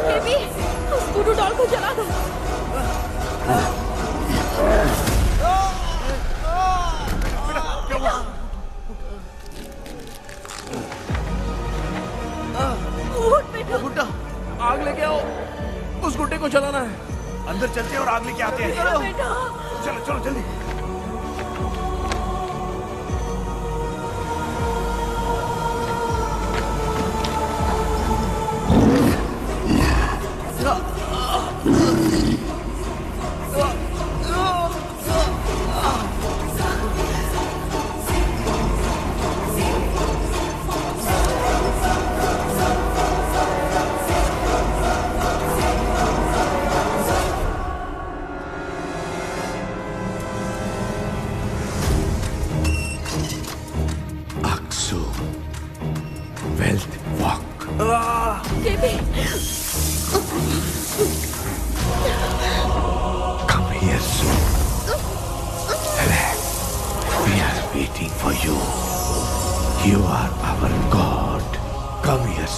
बेबी, उस वुडू डॉल को जला दो। गुड्डा, आग लेके आओ। उस गुड्डे को जलाना है। अंदर चलते हैं और आग लेके आते हैं। चलो जल्दी।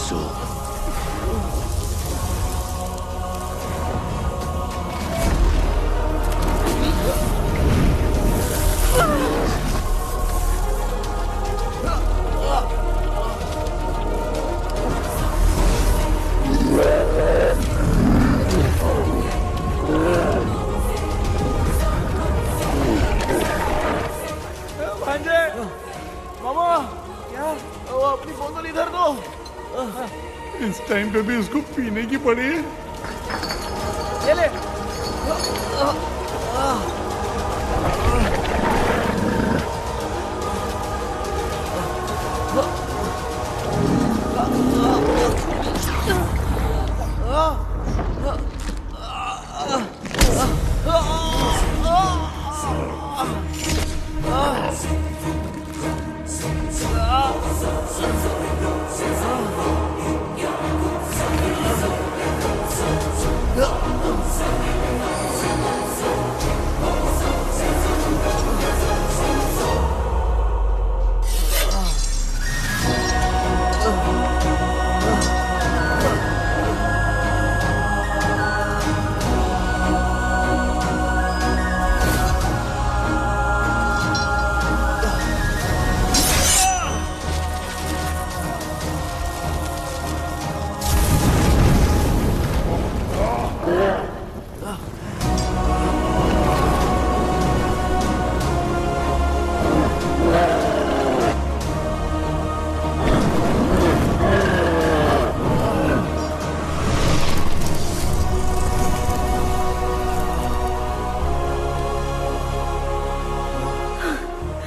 सो भांजे, मामा, क्या? वो अपनी बोतल इधर दो। इस टाइम पे भी उसको पीने की पड़ी है। ये ले।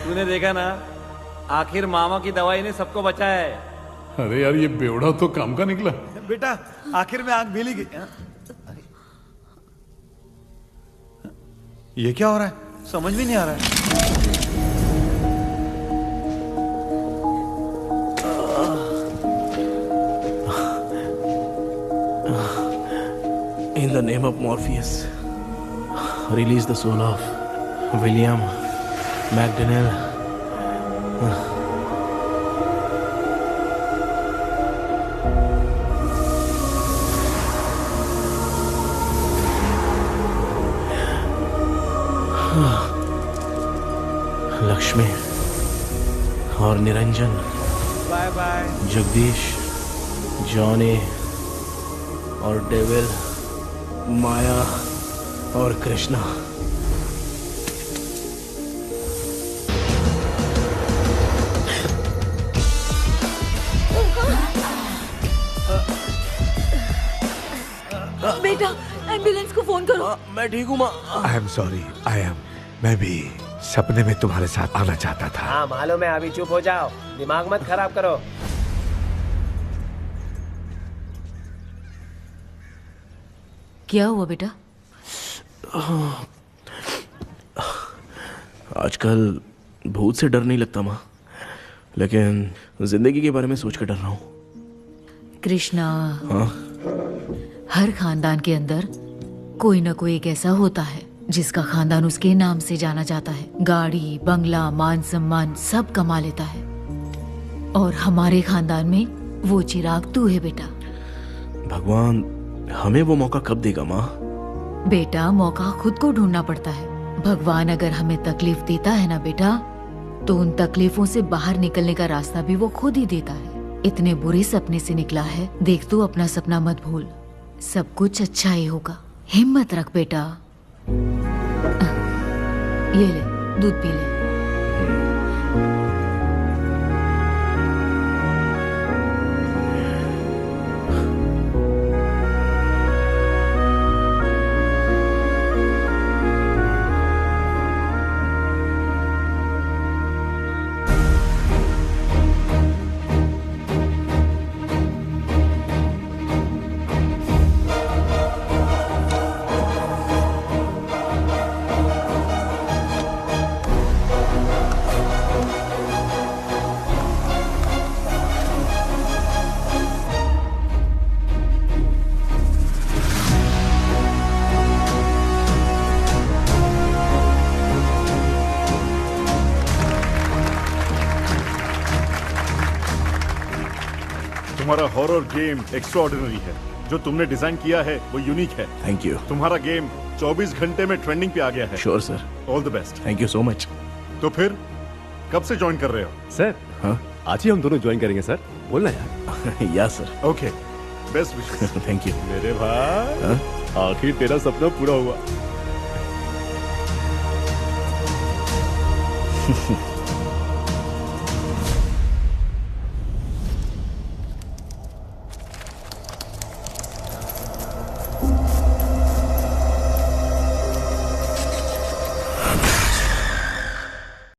तूने देखा ना, आखिर मामा की दवाई ने सबको बचाया है। अरे यार, ये बेवड़ा तो काम का निकला। बेटा, आखिर में आंख मिली गई। ये क्या हो रहा है? समझ में नहीं आ रहा है। In the name of Morpheus, release the soul of William McDaniel. Lakshmi और Niranjan, bye bye. Jagdish, Johnny और डेविल, माया और कृष्णा। बेटा, एम्बुलेंस को फोन करो। मैं ठीक हूँ माँ। आई एम सॉरी, मैं भी सपने में तुम्हारे साथ आना चाहता था। हाँ मालूम है, अभी चुप हो जाओ, दिमाग मत खराब करो। क्या हुआ बेटा? आजकल भूत से डर नहीं लगता माँ, लेकिन जिंदगी के बारे में सोच कर डर रहा हूँ। कृष्णा, हाँ? हर खानदान के अंदर कोई ना कोई एक ऐसा होता है जिसका खानदान उसके नाम से जाना जाता है। गाड़ी, बंगला, मान सम्मान सब कमा लेता है, और हमारे खानदान में वो चिराग तू है बेटा। भगवान हमें वो मौका कब देगा माँ? बेटा, मौका खुद को ढूंढना पड़ता है। भगवान अगर हमें तकलीफ देता है ना बेटा, तो उन तकलीफों से बाहर निकलने का रास्ता भी वो खुद ही देता है। इतने बुरे सपने से निकला है, देख तू अपना सपना मत भूल, सब कुछ अच्छा ही होगा। हिम्मत रख बेटा। ये ले, दूध पी ले। तुम्हारा हॉरर गेम एक्स्ट्राऑर्डिनरी है। जो तुमने डिजाइन किया है वो यूनिक है। Thank you. तुम्हारा गेम 24 घंटे में ट्रेंडिंग पे आ गया है। Sure sir. All the best. Thank you so much. तो फिर कब से ज्वाइन कर रहे हो? सर हाँ आज ही हम दोनों ज्वाइन करेंगे सर। बोलना यार। या sir. Okay best wishes. Thank you. मेरे भाई आखिर तेरा सपना पूरा हुआ।